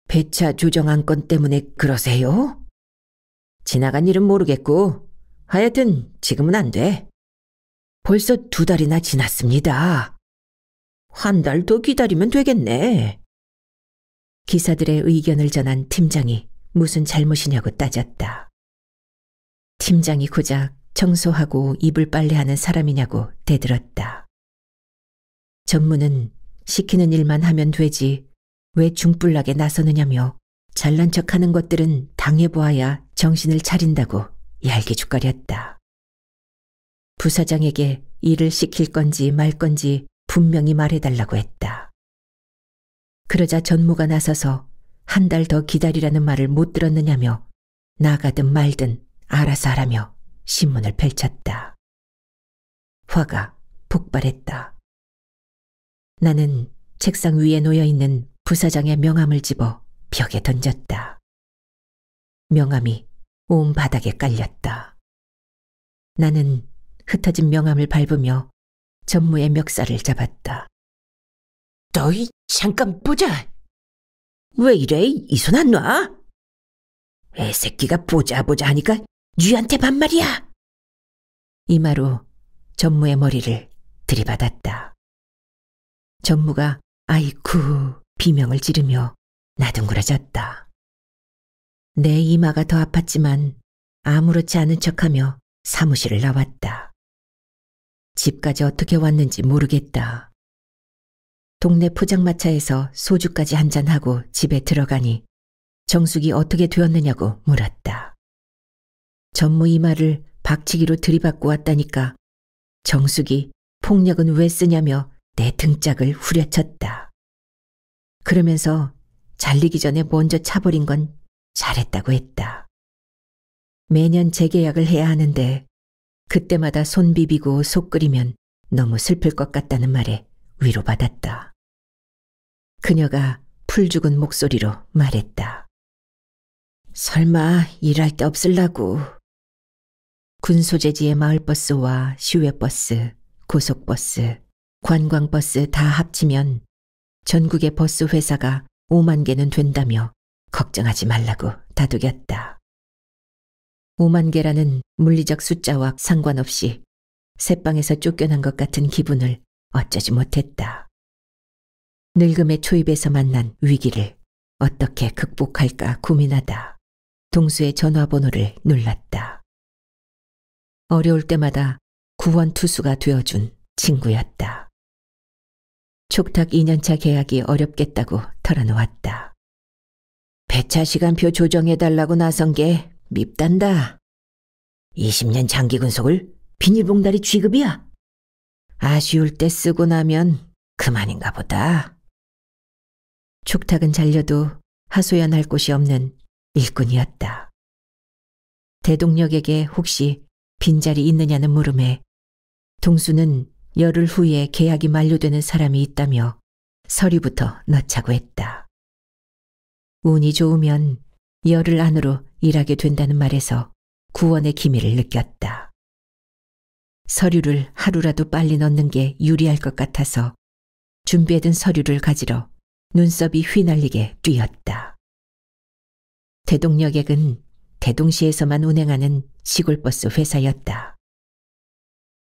배차 조정 안건 때문에 그러세요? 지나간 일은 모르겠고 하여튼 지금은 안 돼. 벌써 2달이나 지났습니다. 1달 더 기다리면 되겠네. 기사들의 의견을 전한 팀장이 무슨 잘못이냐고 따졌다. 팀장이 고작 청소하고 이불 빨래하는 사람이냐고 대들었다. 전무는 시키는 일만 하면 되지 왜 중불나게 나서느냐며 잘난 척하는 것들은 당해보아야 정신을 차린다고 얄기죽거렸다. 부사장에게 일을 시킬 건지 말 건지 분명히 말해달라고 했다. 그러자 전무가 나서서 1달 더 기다리라는 말을 못 들었느냐며 나가든 말든 알아서 하라며 신문을 펼쳤다. 화가 폭발했다. 나는 책상 위에 놓여있는 부사장의 명함을 집어 벽에 던졌다. 명함이 온 바닥에 깔렸다. 나는 흩어진 명함을 밟으며 전무의 멱살을 잡았다. 너희 잠깐 보자. 왜 이래? 이 손 안 놔? 애새끼가 보자 하니까 쥐한테 반말이야. 이마로 전무의 머리를 들이받았다. 전무가 아이쿠 비명을 지르며 나둥그러졌다. 내 이마가 더 아팠지만 아무렇지 않은 척하며 사무실을 나왔다. 집까지 어떻게 왔는지 모르겠다. 동네 포장마차에서 소주까지 한잔하고 집에 들어가니 정숙이 어떻게 되었느냐고 물었다. 전무 이마를 박치기로 들이받고 왔다니까 정숙이 폭력은 왜 쓰냐며 내 등짝을 후려쳤다. 그러면서 잘리기 전에 먼저 차버린 건 잘했다고 했다. 매년 재계약을 해야 하는데 그때마다 손 비비고 속 끓이면 너무 슬플 것 같다는 말에 위로받았다. 그녀가 풀 죽은 목소리로 말했다. 설마 일할 데 없을라고. 군소재지의 마을버스와 시외버스, 고속버스, 관광버스 다 합치면 전국의 버스 회사가 5만 개는 된다며 걱정하지 말라고 다독였다. 5만 개라는 물리적 숫자와 상관없이 새빵에서 쫓겨난 것 같은 기분을 어쩌지 못했다. 늙음의 초입에서 만난 위기를 어떻게 극복할까 고민하다 동수의 전화번호를 눌렀다. 어려울 때마다 구원투수가 되어준 친구였다. 촉탁 2년차 계약이 어렵겠다고 털어놓았다. 배차 시간표 조정해달라고 나선 게 밉단다. 20년 장기 근속을 비닐봉다리 취급이야. 아쉬울 때 쓰고 나면 그만인가 보다. 촉탁은 잘려도 하소연할 곳이 없는 일꾼이었다. 대동력에게 혹시 빈자리 있느냐는 물음에 동수는 열흘 후에 계약이 만료되는 사람이 있다며 서류부터 넣자고 했다. 운이 좋으면 열흘 안으로 일하게 된다는 말에서 구원의 기미를 느꼈다. 서류를 하루라도 빨리 넣는 게 유리할 것 같아서 준비해둔 서류를 가지러 눈썹이 휘날리게 뛰었다. 대동여객은 대동시에서만 운행하는 시골버스 회사였다.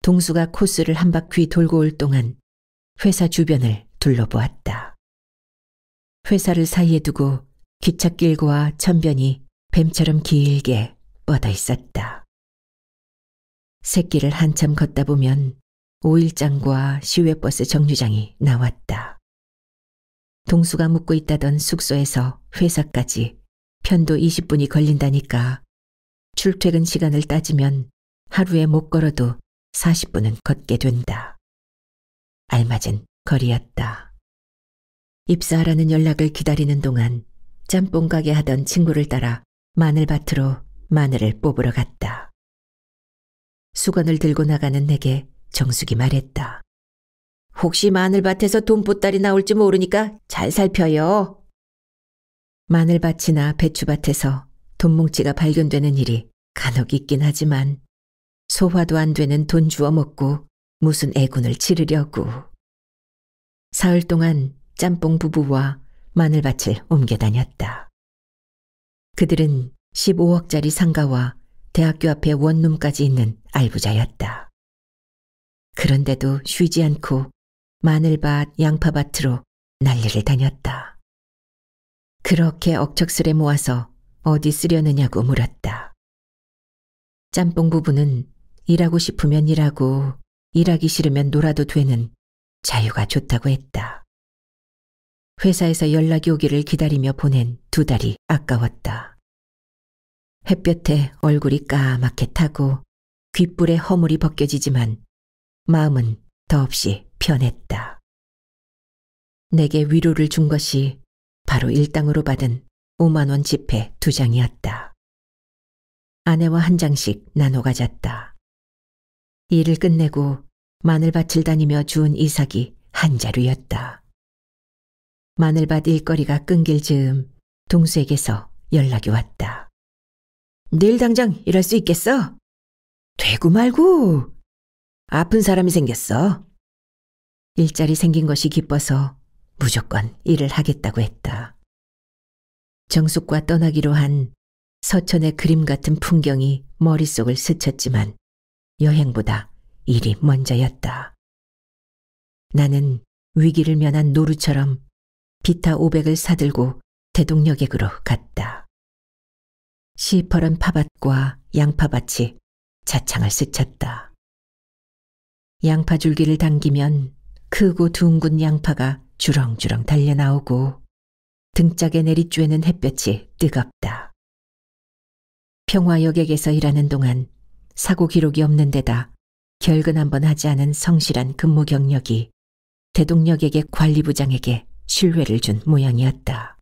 동수가 코스를 한 바퀴 돌고 올 동안 회사 주변을 둘러보았다. 회사를 사이에 두고 기찻길과 천변이 뱀처럼 길게 뻗어 있었다. 새길을 한참 걷다 보면 오일장과 시외버스 정류장이 나왔다. 동수가 묵고 있다던 숙소에서 회사까지 편도 20분이 걸린다니까 출퇴근 시간을 따지면 하루에 못 걸어도 40분은 걷게 된다. 알맞은 거리였다. 입사하라는 연락을 기다리는 동안 짬뽕 가게 하던 친구를 따라 마늘밭으로 마늘을 뽑으러 갔다. 수건을 들고 나가는 내게 정숙이 말했다. 혹시 마늘밭에서 돈보따리 나올지 모르니까 잘 살펴요. 마늘밭이나 배추밭에서 돈뭉치가 발견되는 일이 간혹 있긴 하지만 소화도 안 되는 돈 주워 먹고 무슨 애군을 치르려고. 사흘 동안 짬뽕 부부와 마늘밭을 옮겨 다녔다. 그들은 15억짜리 상가와 대학교 앞에 원룸까지 있는 알부자였다. 그런데도 쉬지 않고 마늘밭, 양파밭으로 난리를 다녔다. 그렇게 억척스레 모아서 어디 쓰려느냐고 물었다. 짬뽕 부부는 일하고 싶으면 일하고 일하기 싫으면 놀아도 되는 자유가 좋다고 했다. 회사에서 연락이 오기를 기다리며 보낸 2달이 아까웠다. 햇볕에 얼굴이 까맣게 타고 귓불에 허물이 벗겨지지만 마음은 더없이 편했다. 내게 위로를 준 것이 바로 일당으로 받은 5만 원 지폐 2장이었다. 아내와 한 장씩 나눠 가졌다. 일을 끝내고 마늘밭을 다니며 주운 이삭이 한 자루였다. 마늘밭 일거리가 끊길 즈음 동수에게서 연락이 왔다. 내일 당장 일할 수 있겠어? 되고 말고. 아픈 사람이 생겼어. 일자리 생긴 것이 기뻐서 무조건 일을 하겠다고 했다. 정숙과 떠나기로 한 서천의 그림 같은 풍경이 머릿속을 스쳤지만 여행보다 일이 먼저였다. 나는 위기를 면한 노루처럼 비타 500을 사들고 대동여객으로 갔다. 시퍼런 파밭과 양파밭이 자창을 스쳤다. 양파 줄기를 당기면 크고 둥근 양파가 주렁주렁 달려나오고 등짝에 내리쬐는 햇볕이 뜨겁다. 평화여객에서 일하는 동안 사고 기록이 없는 데다 결근 한번 하지 않은 성실한 근무 경력이 대동력에게 관리부장에게 신뢰를 준 모양이었다.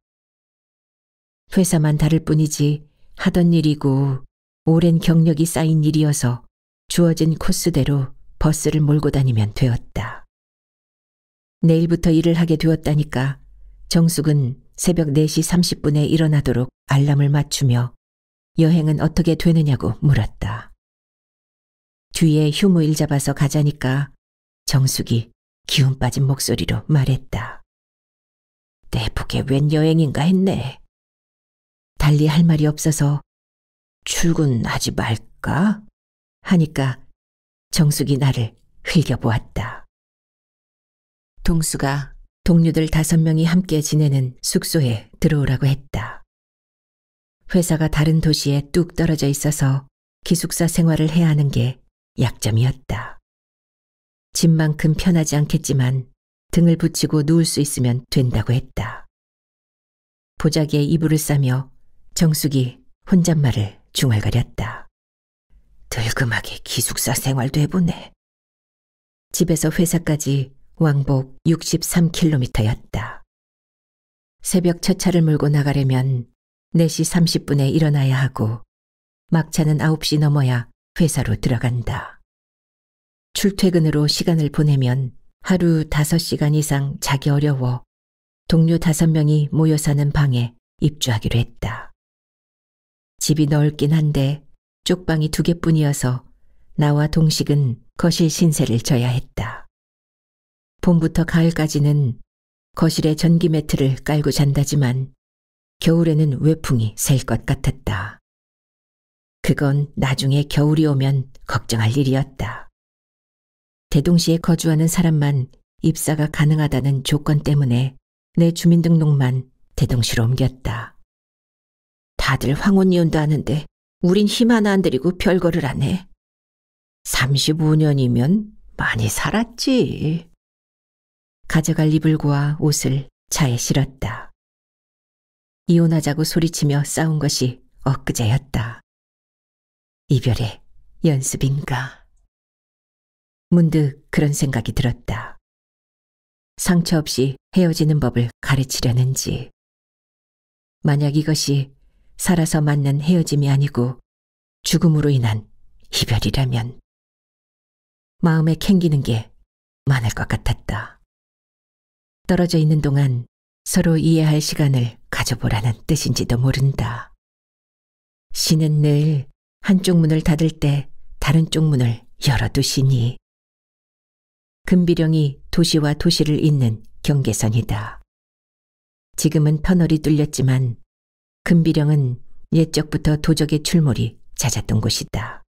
회사만 다를 뿐이지 하던 일이고 오랜 경력이 쌓인 일이어서 주어진 코스대로 버스를 몰고 다니면 되었다. 내일부터 일을 하게 되었다니까 정숙은 새벽 4시 30분에 일어나도록 알람을 맞추며 여행은 어떻게 되느냐고 물었다. 뒤에 휴무일 잡아서 가자니까 정숙이 기운 빠진 목소리로 말했다. 내 복에 웬 여행인가 했네. 달리 할 말이 없어서 출근하지 말까? 하니까 정숙이 나를 흘겨보았다. 동수가 동료들 5명이 함께 지내는 숙소에 들어오라고 했다. 회사가 다른 도시에 뚝 떨어져 있어서 기숙사 생활을 해야 하는 게 약점이었다. 집만큼 편하지 않겠지만 등을 붙이고 누울 수 있으면 된다고 했다. 보자기에 이불을 싸며 정숙이 혼잣말을 중얼거렸다. 덜금하게 기숙사 생활도 해보네. 집에서 회사까지 왕복 63km였다. 새벽 첫 차를 몰고 나가려면 4시 30분에 일어나야 하고 막차는 9시 넘어야 회사로 들어간다. 출퇴근으로 시간을 보내면 하루 5시간 이상 자기 어려워 동료 5명이 모여 사는 방에 입주하기로 했다. 집이 넓긴 한데 쪽방이 2개뿐이어서 나와 동식은 거실 신세를 져야 했다. 봄부터 가을까지는 거실에 전기 매트를 깔고 잔다지만 겨울에는 외풍이 셀 것 같았다. 그건 나중에 겨울이 오면 걱정할 일이었다. 대동시에 거주하는 사람만 입사가 가능하다는 조건 때문에 내 주민등록만 대동시로 옮겼다. 다들 황혼이혼도 하는데 우린 힘 하나 안 들이고 별거를 안 해. 35년이면 많이 살았지. 가져갈 이불과 옷을 차에 실었다. 이혼하자고 소리치며 싸운 것이 엊그제였다. 이별의 연습인가. 문득 그런 생각이 들었다. 상처 없이 헤어지는 법을 가르치려는지. 만약 이것이 살아서 맞는 헤어짐이 아니고 죽음으로 인한 이별이라면 마음에 캥기는 게 많을 것 같았다. 떨어져 있는 동안 서로 이해할 시간을 가져보라는 뜻인지도 모른다. 신은 늘 한쪽 문을 닫을 때 다른 쪽 문을 열어두시니. 금비령이 도시와 도시를 잇는 경계선이다. 지금은 터널이 뚫렸지만 금비령은 옛적부터 도적의 출몰이 잦았던 곳이다.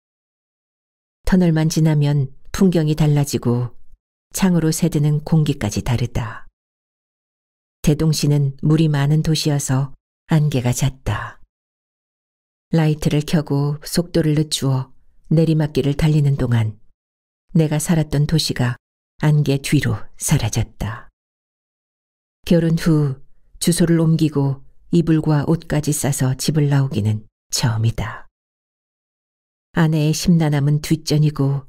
터널만 지나면 풍경이 달라지고 창으로 새드는 공기까지 다르다. 대동시는 물이 많은 도시여서 안개가 잦다. 라이트를 켜고 속도를 늦추어 내리막길을 달리는 동안 내가 살았던 도시가 안개 뒤로 사라졌다. 결혼 후 주소를 옮기고 이불과 옷까지 싸서 집을 나오기는 처음이다. 아내의 심란함은 뒷전이고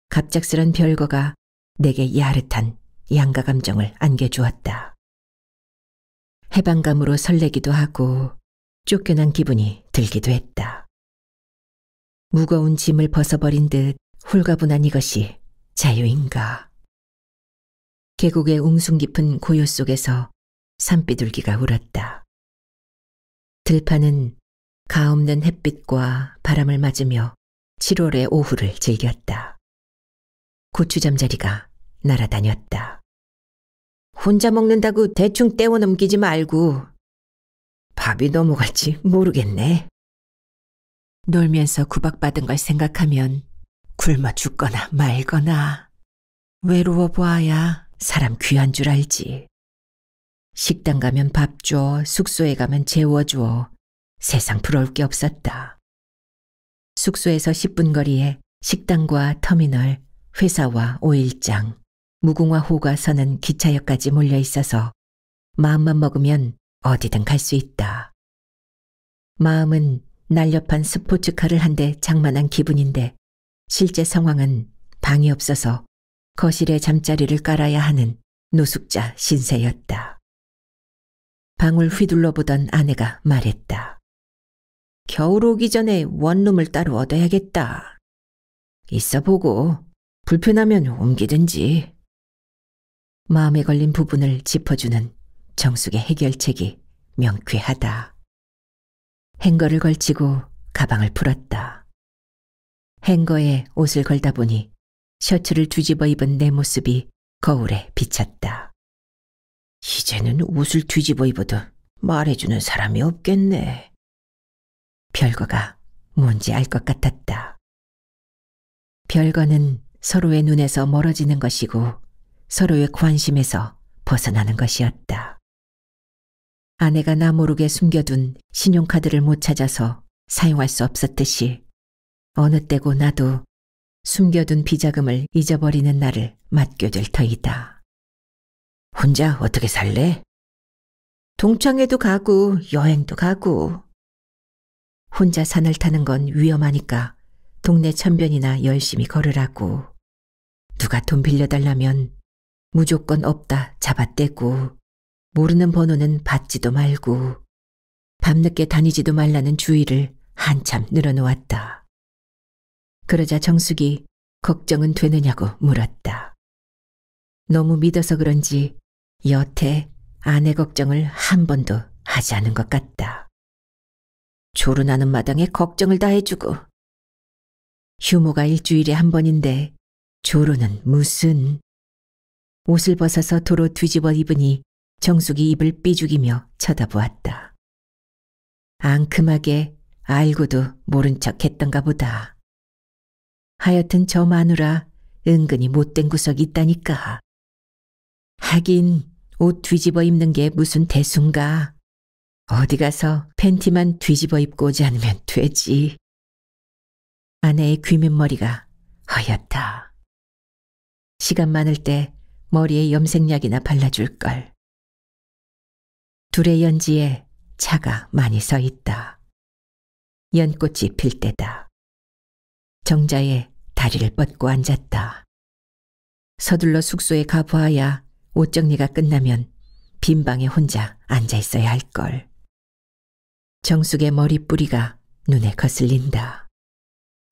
갑작스런 별거가 내게 야릇한 양가 감정을 안겨주었다. 해방감으로 설레기도 하고 쫓겨난 기분이 들기도 했다. 무거운 짐을 벗어버린 듯 홀가분한 이것이 자유인가. 계곡의 웅숭 깊은 고요 속에서 산비둘기가 울었다. 들판은 가없는 햇빛과 바람을 맞으며 7월의 오후를 즐겼다. 고추잠자리가 날아다녔다. 혼자 먹는다고 대충 떼워 넘기지 말고. 밥이 넘어갈지 모르겠네. 놀면서 구박받은 걸 생각하면 굶어 죽거나 말거나. 외로워 보아야 사람 귀한 줄 알지. 식당 가면 밥 줘, 숙소에 가면 재워줘. 세상 부러울 게 없었다. 숙소에서 10분 거리에 식당과 터미널, 회사와 오일장, 무궁화 호가 서는 기차역까지 몰려 있어서 마음만 먹으면 어디든 갈 수 있다. 마음은 날렵한 스포츠카를 한 대 장만한 기분인데 실제 상황은 방이 없어서 거실에 잠자리를 깔아야 하는 노숙자 신세였다. 방울 휘둘러 보던 아내가 말했다. 겨울 오기 전에 원룸을 따로 얻어야겠다. 있어 보고 불편하면 옮기든지. 마음에 걸린 부분을 짚어주는 정숙의 해결책이 명쾌하다. 행거를 걸치고 가방을 풀었다. 행거에 옷을 걸다 보니 셔츠를 뒤집어 입은 내 모습이 거울에 비쳤다. 이제는 옷을 뒤집어 입어도 말해주는 사람이 없겠네. 별거가 뭔지 알 것 같았다. 별거는 서로의 눈에서 멀어지는 것이고 서로의 관심에서 벗어나는 것이었다. 아내가 나 모르게 숨겨둔 신용카드를 못 찾아서 사용할 수 없었듯이 어느 때고 나도 숨겨둔 비자금을 잊어버리는 날을 맞게 될 터이다. 혼자 어떻게 살래? 동창회도 가고 여행도 가고. 혼자 산을 타는 건 위험하니까 동네 천변이나 열심히 걸으라고. 누가 돈 빌려달라면 무조건 없다 잡아떼고 모르는 번호는 받지도 말고 밤늦게 다니지도 말라는 주의를 한참 늘어놓았다. 그러자 정숙이 걱정은 되느냐고 물었다. 너무 믿어서 그런지 여태 아내 걱정을 한 번도 하지 않은 것 같다. 조른하는 마당에 걱정을 다 해주고. 휴무가 일주일에 한 번인데 조르는 무슨. 옷을 벗어서 도로 뒤집어 입으니 정숙이 입을 삐죽이며 쳐다보았다. 앙큼하게 알고도 모른 척 했던가 보다. 하여튼 저 마누라 은근히 못된 구석이 있다니까. 하긴 옷 뒤집어 입는 게 무슨 대수인가. 어디 가서 팬티만 뒤집어 입고 오지 않으면 되지. 아내의 귀밑머리가 허옇다. 시간 많을 때 머리에 염색약이나 발라줄걸. 둘의 연지에 차가 많이 서 있다. 연꽃이 필 때다. 정자에 다리를 뻗고 앉았다. 서둘러 숙소에 가보아야 옷 정리가 끝나면 빈 방에 혼자 앉아 있어야 할걸. 정숙의 머리뿌리가 눈에 거슬린다.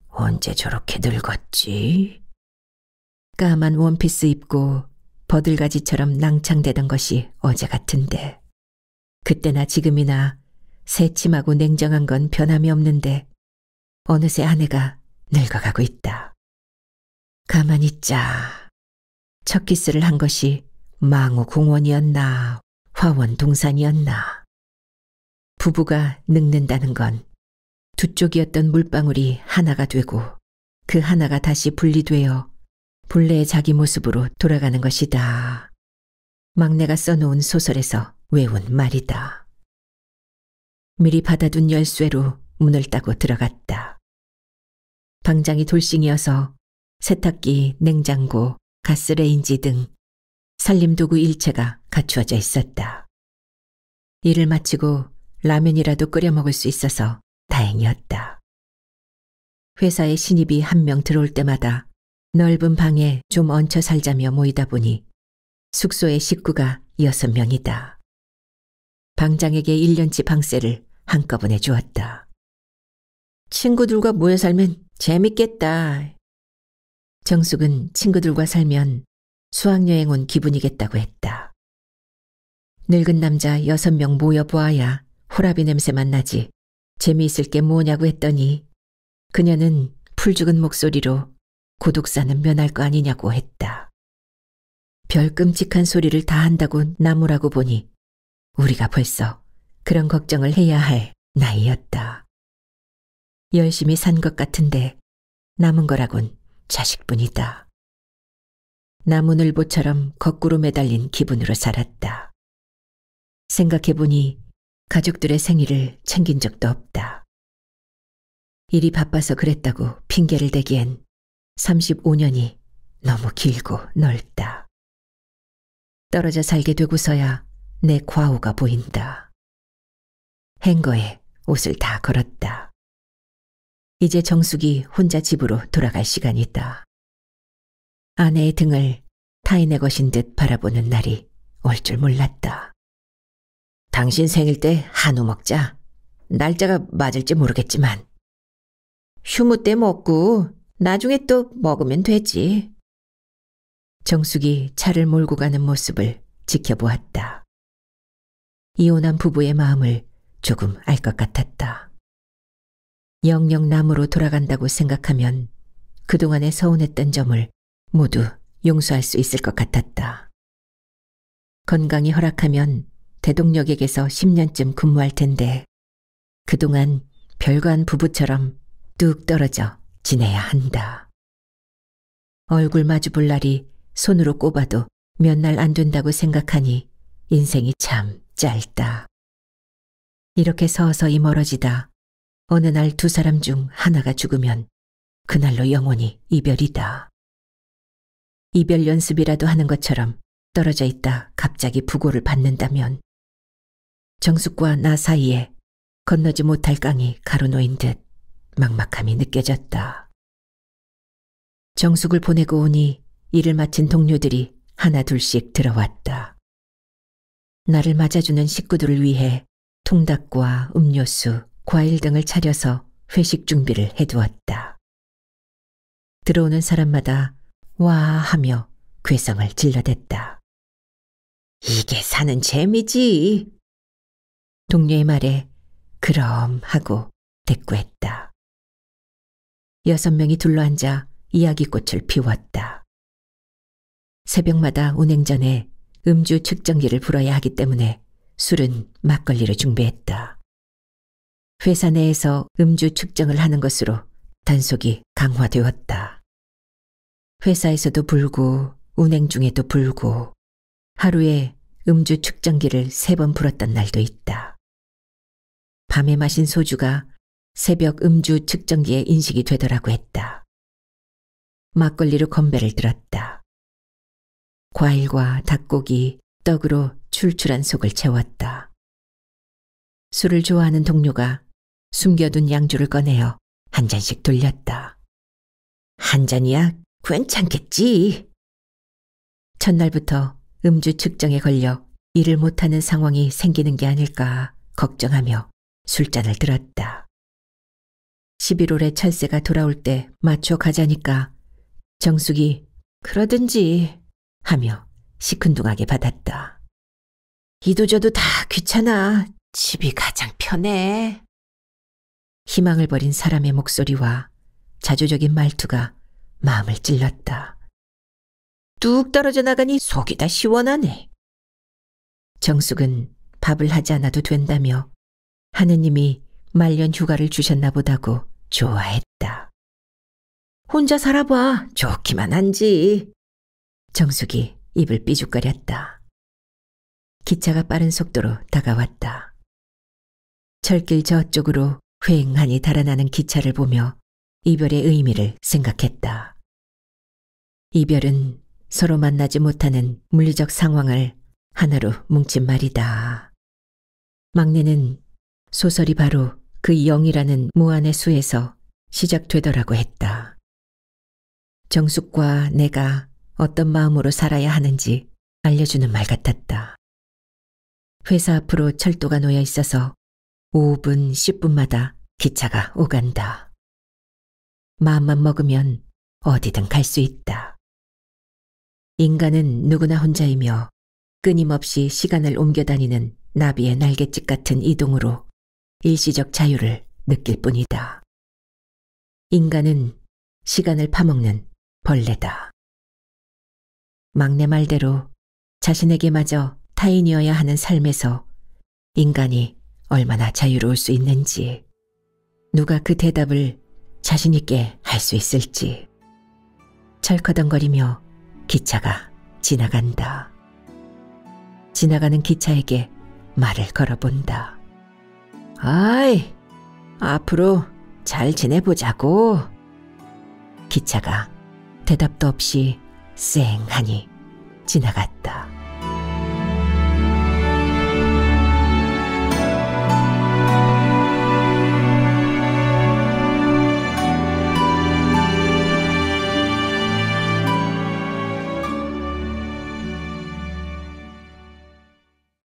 언제 저렇게 늙었지? 까만 원피스 입고 버들가지처럼 낭창대던 것이 어제 같은데 그때나 지금이나 새침하고 냉정한 건 변함이 없는데 어느새 아내가 늙어가고 있다. 가만히 있자. 첫 키스를 한 것이 망우공원이었나 화원동산이었나. 부부가 늙는다는 건 두 쪽이었던 물방울이 하나가 되고 그 하나가 다시 분리되어 본래의 자기 모습으로 돌아가는 것이다. 막내가 써놓은 소설에서 외운 말이다. 미리 받아둔 열쇠로 문을 따고 들어갔다. 방장이 돌싱이어서 세탁기, 냉장고, 가스레인지 등 살림도구 일체가 갖추어져 있었다. 일을 마치고 라면이라도 끓여 먹을 수 있어서 다행이었다. 회사에 신입이 한 명 들어올 때마다 넓은 방에 좀 얹혀 살자며 모이다 보니 숙소의 식구가 6명이다. 방장에게 1년치 방세를 한꺼번에 주었다. 친구들과 모여 살면 재밌겠다. 정숙은 친구들과 살면 수학여행 온 기분이겠다고 했다. 늙은 남자 6명 모여보아야 호라비 냄새만 나지 재미있을 게 뭐냐고 했더니 그녀는 풀죽은 목소리로 고독사는 면할 거 아니냐고 했다. 별 끔찍한 소리를 다 한다고 나무라고 보니 우리가 벌써 그런 걱정을 해야 할 나이였다. 열심히 산 것 같은데 남은 거라곤 자식뿐이다. 나무늘보처럼 거꾸로 매달린 기분으로 살았다. 생각해보니 가족들의 생일을 챙긴 적도 없다. 일이 바빠서 그랬다고 핑계를 대기엔 35년이 너무 길고 넓다. 떨어져 살게 되고서야 내 과오가 보인다. 행거에 옷을 다 걸었다. 이제 정숙이 혼자 집으로 돌아갈 시간이다. 아내의 등을 타인의 것인 듯 바라보는 날이 올 줄 몰랐다. 당신 생일 때 한우 먹자. 날짜가 맞을지 모르겠지만. 휴무 때 먹고 나중에 또 먹으면 되지. 정숙이 차를 몰고 가는 모습을 지켜보았다. 이혼한 부부의 마음을 조금 알 것 같았다. 영영 남으로 돌아간다고 생각하면 그동안에 서운했던 점을 모두 용서할 수 있을 것 같았다. 건강이 허락하면 대동역에게서 10년쯤 근무할 텐데 그동안 별관 부부처럼 뚝 떨어져 지내야 한다. 얼굴 마주 볼 날이 손으로 꼽아도 몇 날 안 된다고 생각하니 인생이 참 짧다. 이렇게 서서히 멀어지다 어느 날 두 사람 중 하나가 죽으면 그날로 영원히 이별이다. 이별 연습이라도 하는 것처럼 떨어져 있다 갑자기 부고를 받는다면 정숙과 나 사이에 건너지 못할 강이 가로놓인 듯 막막함이 느껴졌다. 정숙을 보내고 오니 일을 마친 동료들이 하나 둘씩 들어왔다. 나를 맞아주는 식구들을 위해 통닭과 음료수, 과일 등을 차려서 회식 준비를 해두었다. 들어오는 사람마다 와 하며 괴성을 질러댔다. 이게 사는 재미지. 동료의 말에 그럼 하고 대꾸했다. 6명이 둘러앉아 이야기꽃을 피웠다. 새벽마다 운행 전에 음주 측정기를 불어야 하기 때문에 술은 막걸리로 준비했다. 회사 내에서 음주 측정을 하는 것으로 단속이 강화되었다. 회사에서도 불고 운행 중에도 불고 하루에 음주 측정기를 3번 불었던 날도 있다. 밤에 마신 소주가 새벽 음주 측정기에 인식이 되더라고 했다. 막걸리로 건배를 들었다. 과일과 닭고기, 떡으로 출출한 속을 채웠다. 술을 좋아하는 동료가 숨겨둔 양주를 꺼내어 한 잔씩 돌렸다. 한 잔이야 괜찮겠지. 첫날부터 음주 측정에 걸려 일을 못하는 상황이 생기는 게 아닐까 걱정하며 술잔을 들었다. 11월에 철새가 돌아올 때 맞춰 가자니까 정숙이 그러든지 하며 시큰둥하게 받았다. 이도저도 다 귀찮아. 집이 가장 편해. 희망을 버린 사람의 목소리와 자조적인 말투가 마음을 찔렀다. 뚝 떨어져 나가니 속이 다 시원하네. 정숙은 밥을 하지 않아도 된다며 하느님이 말년 휴가를 주셨나 보다고 좋아했다. 혼자 살아봐. 좋기만 한지. 정숙이 입을 삐죽거렸다. 기차가 빠른 속도로 다가왔다. 철길 저쪽으로 휑하니 달아나는 기차를 보며 이별의 의미를 생각했다. 이별은 서로 만나지 못하는 물리적 상황을 하나로 뭉친 말이다. 막내는 소설이 바로 그 0이라는 무한의 수에서 시작되더라고 했다. 정숙과 내가 어떤 마음으로 살아야 하는지 알려주는 말 같았다. 회사 앞으로 철도가 놓여 있어서 5분, 10분마다 기차가 오간다. 마음만 먹으면 어디든 갈 수 있다. 인간은 누구나 혼자이며 끊임없이 시간을 옮겨다니는 나비의 날갯짓 같은 이동으로 일시적 자유를 느낄 뿐이다. 인간은 시간을 파먹는 벌레다. 막내 말대로 자신에게마저 타인이어야 하는 삶에서 인간이 얼마나 자유로울 수 있는지, 누가 그 대답을 자신 있게 할 수 있을지. 철커덩거리며 기차가 지나간다. 지나가는 기차에게 말을 걸어본다. 아이, 앞으로 잘 지내보자고. 기차가 대답도 없이 쌩하니 지나갔다.